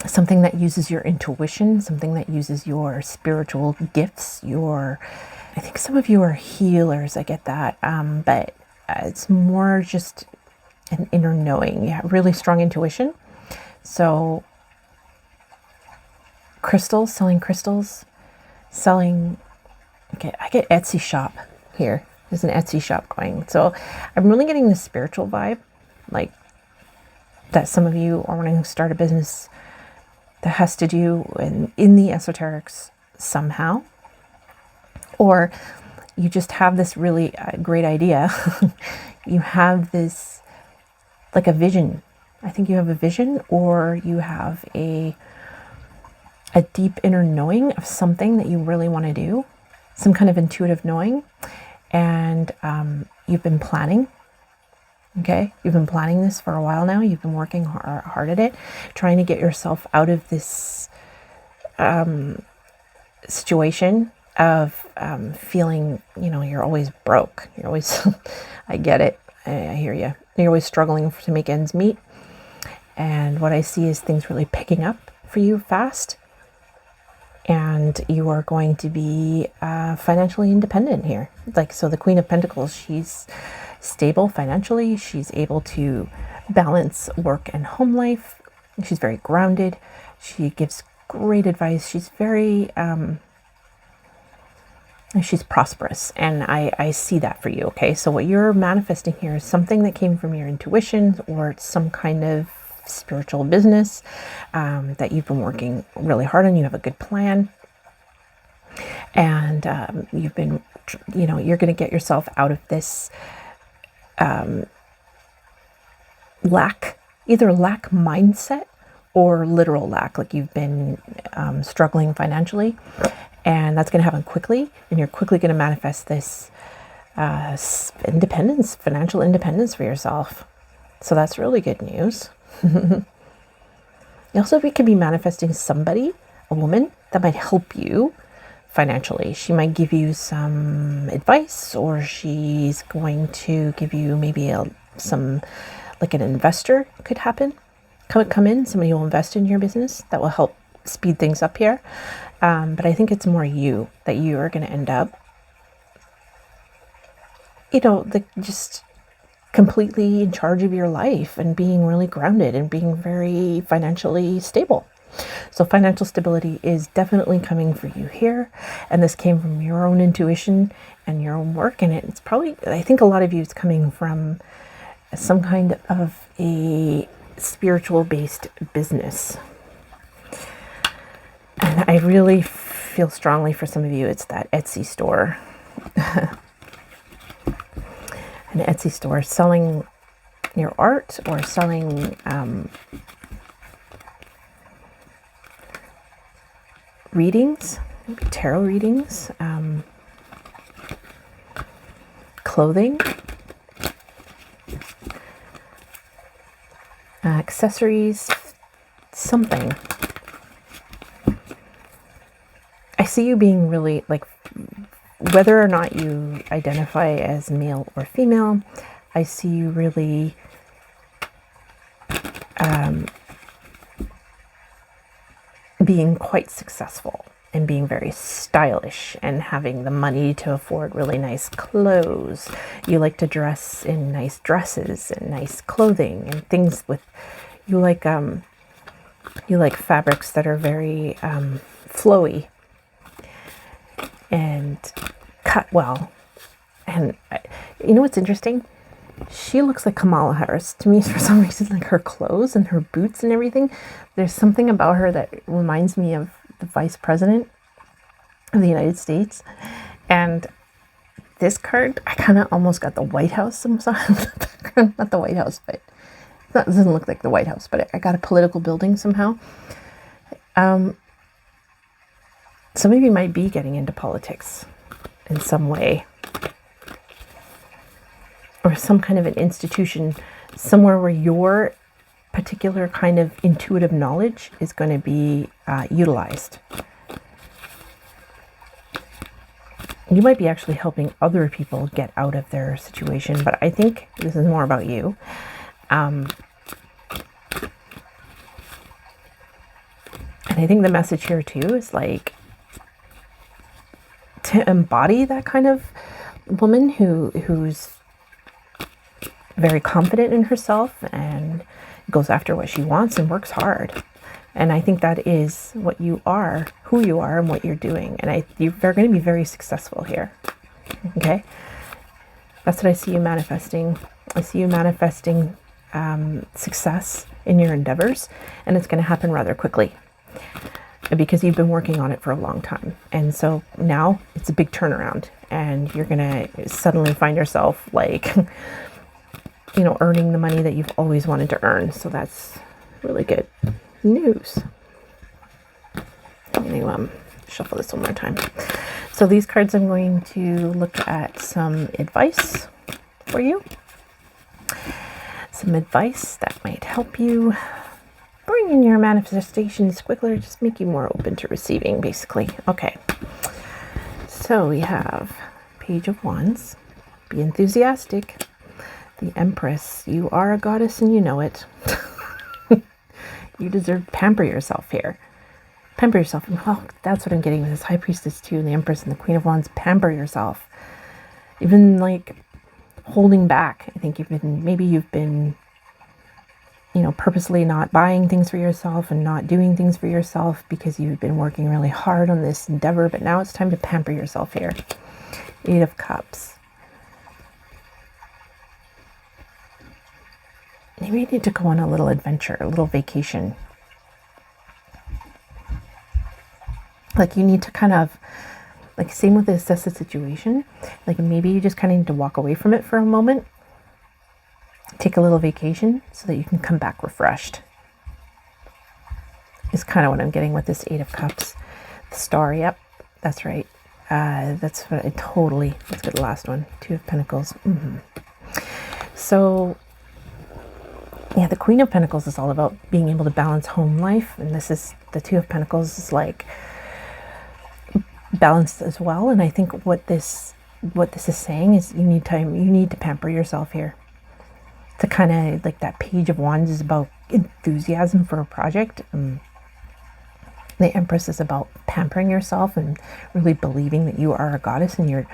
something that uses your intuition, something that uses your spiritual gifts. I think some of you are healers, I get that, but it's more just an inner knowing. You have really strong intuition. So crystals, selling, okay, I get Etsy shop here. There's an Etsy shop going. So I'm really getting the spiritual vibe, like that some of you are wanting to start a business that has to do in the esoterics somehow, or you just have this really great idea. You have this, like a vision. I think you have a vision, or you have a deep inner knowing of something that you really want to do, some kind of intuitive knowing, and you've been planning. Okay, you've been planning this for a while now. You've been working hard at it, trying to get yourself out of this situation of feeling, you're always broke. You're always, I get it. I hear you. You're always struggling to make ends meet. And what I see is things really picking up for you fast. And you are going to be financially independent here. So the Queen of Pentacles, she's stable financially. She's able to balance work and home life. She's very grounded. She gives great advice. She's very, she's prosperous. And I see that for you, okay? So what you're manifesting here is something that came from your intuition, or it's some kind of spiritual business that you've been working really hard on. You have a good plan. And you've been, you're going to get yourself out of this either lack mindset or literal lack, like you've been struggling financially, and that's going to happen quickly, and you're quickly going to manifest this independence, financial independence for yourself. So that's really good news. You also could be manifesting somebody, a woman, that might help you financially. She might give you some advice, or she's going to give you maybe some, like an investor could come in. Somebody will invest in your business that will help speed things up here. But I think it's more you, that you are going to end up, just completely in charge of your life and being really grounded and being very financially stable. So financial stability is definitely coming for you here. And this came from your own intuition and your own work. And it's probably, I think a lot of you, it's coming from some kind of a spiritual based business. And I really feel strongly for some of you, it's that Etsy store. An Etsy store selling your art, or selling readings, maybe tarot readings, clothing, accessories, something. I see you being really, like, whether or not you identify as male or female, I see you really being quite successful and being very stylish and having the money to afford really nice clothes. You like to dress in nice dresses and nice clothing and things with, you like fabrics that are very flowy and cut well. And you know what's interesting? She looks like Kamala Harris to me for some reason, like her clothes and her boots and everything. There's something about her that reminds me of the Vice President of the United States. And this card, I kind of almost got the White House sometimes. Not the White House, but it doesn't look like the White House, but I got a political building somehow. Some of you might be getting into politics in some way, or some kind of an institution, somewhere where your particular kind of intuitive knowledge is going to be utilized. You might be actually helping other people get out of their situation, but I think this is more about you. And I think the message here too is like to embody that kind of woman who's very confident in herself and goes after what she wants and works hard. And I think that is what you are, who you are, and what you're doing. And you're going to be very successful here. Okay? That's what I see you manifesting. I see you manifesting success in your endeavors, and it's going to happen rather quickly because you've been working on it for a long time. And so now it's a big turnaround, and you're going to suddenly find yourself like, earning the money that you've always wanted to earn. So that's really good news. I'm going to shuffle this one more time. So these cards, I'm going to look at some advice for you. Some advice that might help you bring in your manifestations quicker, just make you more open to receiving, basically. Okay. So we have Page of Wands. Be enthusiastic. The Empress. You are a goddess and you know it. You deserve to pamper yourself here. Pamper yourself. Oh, that's what I'm getting with this High Priestess too, and the Empress and the Queen of Wands. Pamper yourself. Even like holding back. I think you've been purposely not buying things for yourself and not doing things for yourself because you've been working really hard on this endeavor, but now it's time to pamper yourself here. 8 of Cups. Maybe you need to go on a little adventure, a little vacation. Like you need to kind of, like same with the assess the situation, like maybe you just kind of need to walk away from it for a moment. Take a little vacation so that you can come back refreshed. Is kind of what I'm getting with this 8 of Cups. The Star, yep, that's right. That's what let's get the last one. 2 of Pentacles. So yeah, the Queen of Pentacles is all about being able to balance home life, and this is the 2 of Pentacles is like balanced as well. And I think what this is saying is you need to pamper yourself here. To kind of like that Page of Wands is about enthusiasm for a project. The Empress is about pampering yourself and really believing that you are a goddess and you're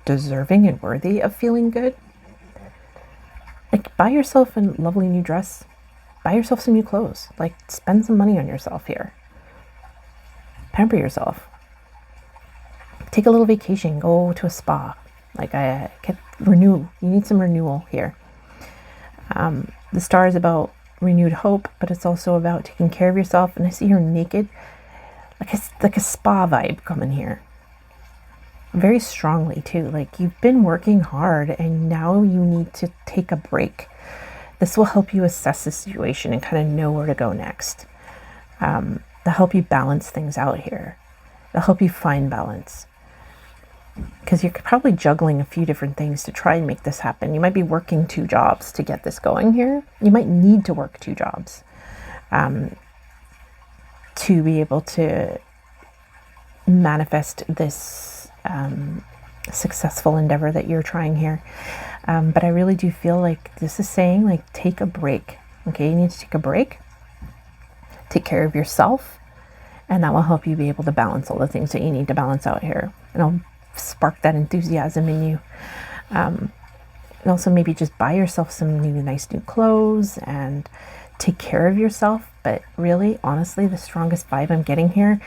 deserving and worthy of feeling good. Like buy yourself a lovely new dress. Buy yourself some new clothes. Like spend some money on yourself here. Pamper yourself. Take a little vacation. Go to a spa. Like renew. You need some renewal here. The Star is about renewed hope, but it's also about taking care of yourself. And I see you're naked. Like a spa vibe coming here. Very strongly too. Like you've been working hard and now you need to take a break. This will help you assess the situation and kind of know where to go next. They'll help you balance things out here. They'll help you find balance. Because you're probably juggling a few different things to try and make this happen. You might be working 2 jobs to get this going here. You might need to work 2 jobs to be able to manifest this successful endeavor that you're trying here. But I really do feel like this is saying like take a break. Okay, you need to take a break. Take care of yourself, and that will help you be able to balance all the things that you need to balance out here. And I'll spark that enthusiasm in you. And also maybe just buy yourself some nice new clothes and take care of yourself. But really, honestly, the strongest vibe I'm getting here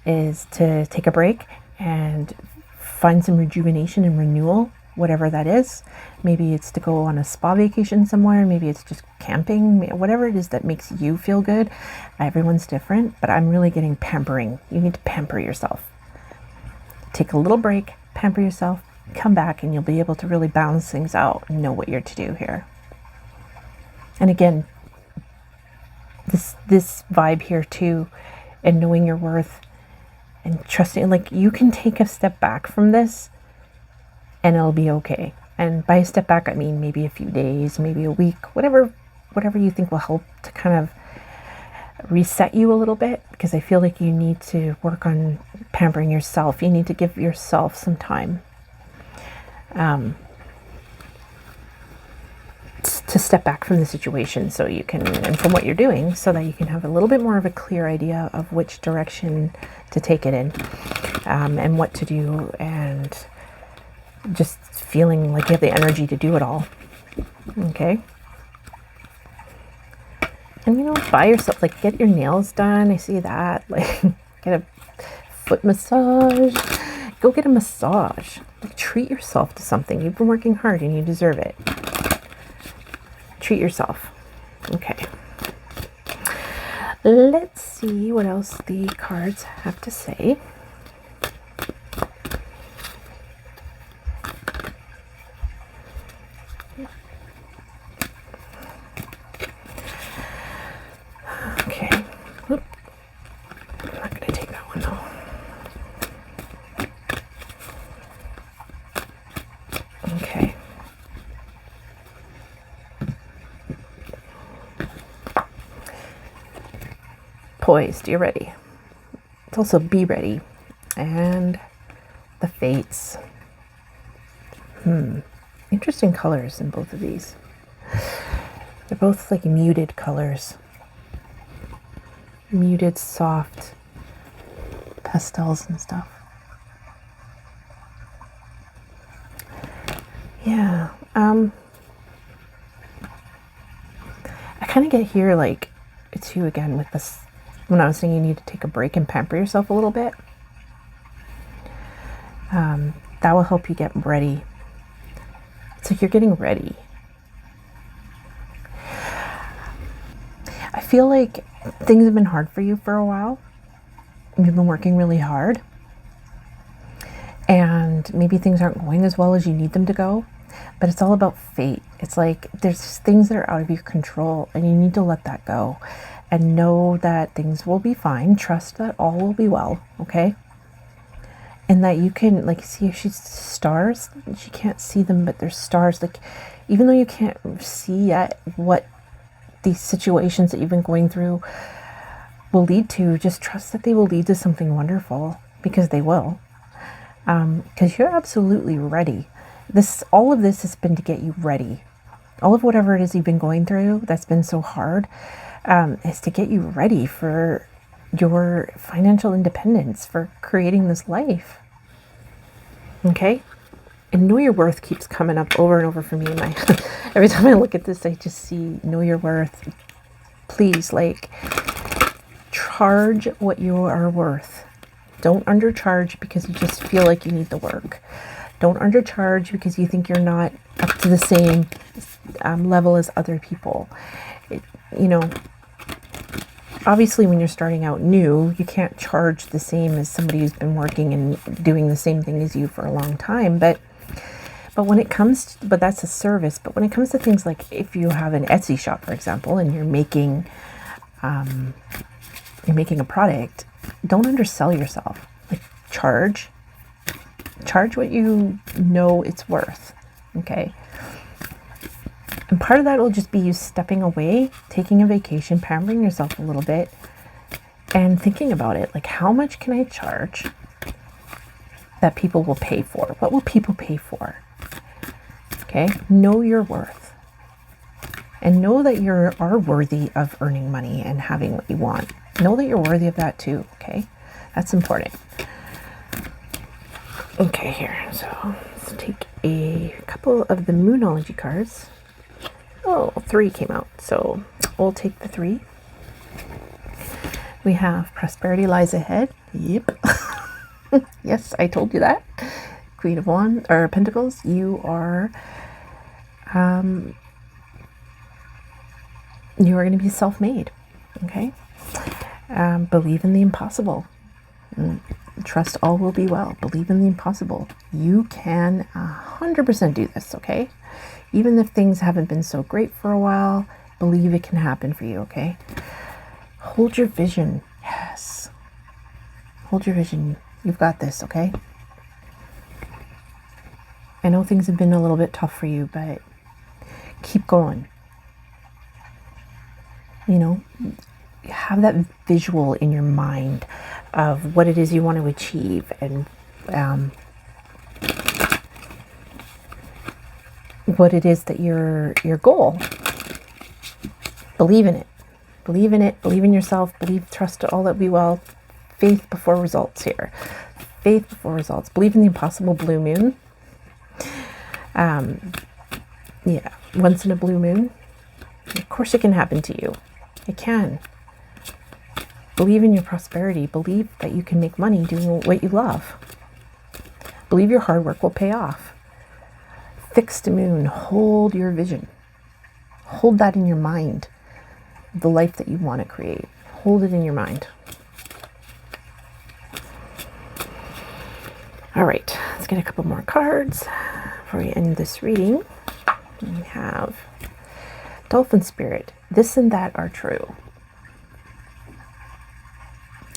is to take a break and find some rejuvenation and renewal, whatever that is. Maybe it's to go on a spa vacation somewhere. Maybe it's just camping, whatever it is that makes you feel good. Everyone's different, but I'm really getting pampering. You need to pamper yourself. Take a little break, pamper yourself, come back, and you'll be able to really balance things out and know what you're to do here. And again, this vibe here too, and knowing your worth and trusting, like, you can take a step back from this and it'll be okay. And by a step back, I mean maybe a few days, maybe a week, whatever you think will help to kind of reset you a little bit, because I feel like you need to work on pampering yourself. You need to give yourself some time to step back from the situation, so you can, and from what you're doing, so that you can have a little bit more of a clear idea of which direction to take it in, and what to do, and just feeling like you have the energy to do it all. Okay. And, you know, buy yourself, like, get your nails done. I see that. Like, get a foot massage. Go get a massage. Like, treat yourself to something. You've been working hard and you deserve it. Treat yourself. Okay. Let's see what else the cards have to say. Okay. Oop. I'm not going to take that one though. Okay. Poised, you're ready. It's also be ready. And the fates. Interesting colors in both of these. They're both like muted colors. Muted, soft pastels and stuff. Yeah. I kind of get here, like, it's you again with this, when I was saying you need to take a break and pamper yourself a little bit. That will help you get ready. It's like you're getting ready. I feel like things have been hard for you for a while. You've been working really hard. And maybe things aren't going as well as you need them to go. But it's all about fate. It's like there's things that are out of your control and you need to let that go. And know that things will be fine. Trust that all will be well, okay? And that you can, like, see if she's stars. She can't see them, but there's stars. Like, even though you can't see yet what these situations that you've been going through will lead to, just trust that they will lead to something wonderful, because they will. Because you're absolutely ready. All of this has been to get you ready. All of whatever it is you've been going through that's been so hard is to get you ready for your financial independence, for creating this life. Okay? And know your worth keeps coming up over and over for me. Every time I look at this, I just see know your worth. Please, like, charge what you are worth. Don't undercharge because you just feel like you need the work. Don't undercharge because you think you're not up to the same level as other people. You know, obviously when you're starting out new, you can't charge the same as somebody who's been working and doing the same thing as you for a long time. But when it comes to, but that's a service. But when it comes to things like if you have an Etsy shop, for example, and you're making a product, don't undersell yourself. Like, charge what you know it's worth. Okay. And part of that will just be you stepping away, taking a vacation, pampering yourself a little bit, and thinking about it. Like, how much can I charge that people will pay for? What will people pay for? Okay. Know your worth. And know that you are worthy of earning money and having what you want. Know that you're worthy of that too. Okay. That's important. Okay, here. So let's take a couple of the Moonology cards. Oh, 3 came out. So we'll take the 3. We have prosperity lies ahead. Yep. Yes, I told you that. Queen of Wands or Pentacles. You are going to be self-made. Okay. Believe in the impossible. Trust all will be well. Believe in the impossible. You can 100% do this, okay? Even if things haven't been so great for a while, believe it can happen for you, okay? Hold your vision. Yes. Hold your vision. You've got this, okay? I know things have been a little bit tough for you, but keep going. You know, have that visual in your mind of what it is you want to achieve, and what it is that your goal. Believe in it. Believe in it. Believe in yourself. Trust all that be well. Faith before results here. Faith before results. Believe in the impossible blue moon. Yeah, once in a blue moon. Of course it can happen to you. It can. Believe in your prosperity. Believe that you can make money doing what you love. Believe your hard work will pay off. Fixed moon. Hold your vision. Hold that in your mind. The life that you want to create. Hold it in your mind. All right, let's get a couple more cards before we end this reading. We have Dolphin Spirit. This and that are true.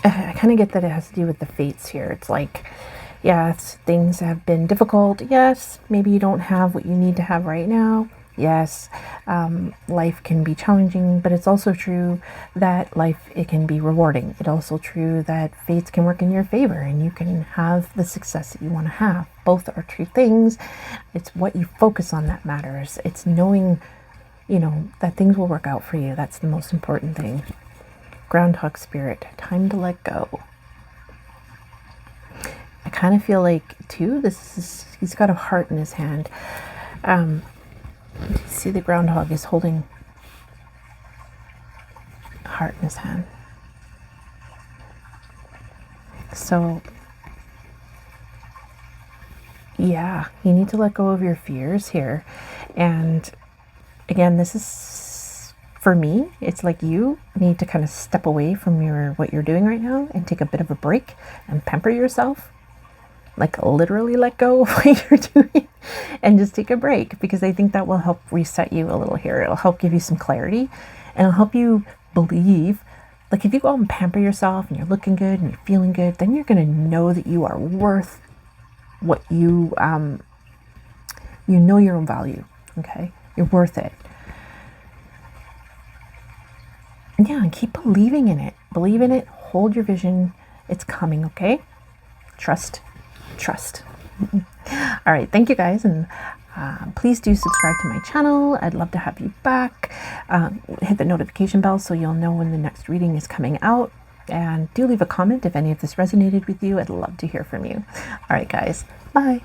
I kind of get that it has to do with the fates here. It's like, yes, things have been difficult. Yes, maybe you don't have what you need to have right now. Yes, life can be challenging, but it's also true that it can be rewarding. It's also true that fates can work in your favor and you can have the success that you want to have. Both are true things. It's what you focus on that matters. It's knowing, that things will work out for you. That's the most important thing. Groundhog Spirit, time to let go. I kind of feel like, too, he's got a heart in his hand. See, the groundhog is holding a heart in his hand. So, yeah, you need to let go of your fears here. And again, this is, for me, it's like you need to kind of step away from what you're doing right now and take a bit of a break and pamper yourself. Like literally let go of what you're doing and just take a break, because I think that will help reset you a little here. It'll help give you some clarity, and it'll help you believe. Like if you go out and pamper yourself and you're looking good and you're feeling good, then you're going to know that you are worth what you know your own value. Okay, you're worth it. And yeah, and keep believing in it. Believe in it. Hold your vision. It's coming. Okay, trust. All right, thank you guys, and please do subscribe to my channel. I'd love to have you back. Hit the notification bell so you'll know when the next reading is coming out, and do leave a comment if any of this resonated with you. I'd love to hear from you. All right guys, bye.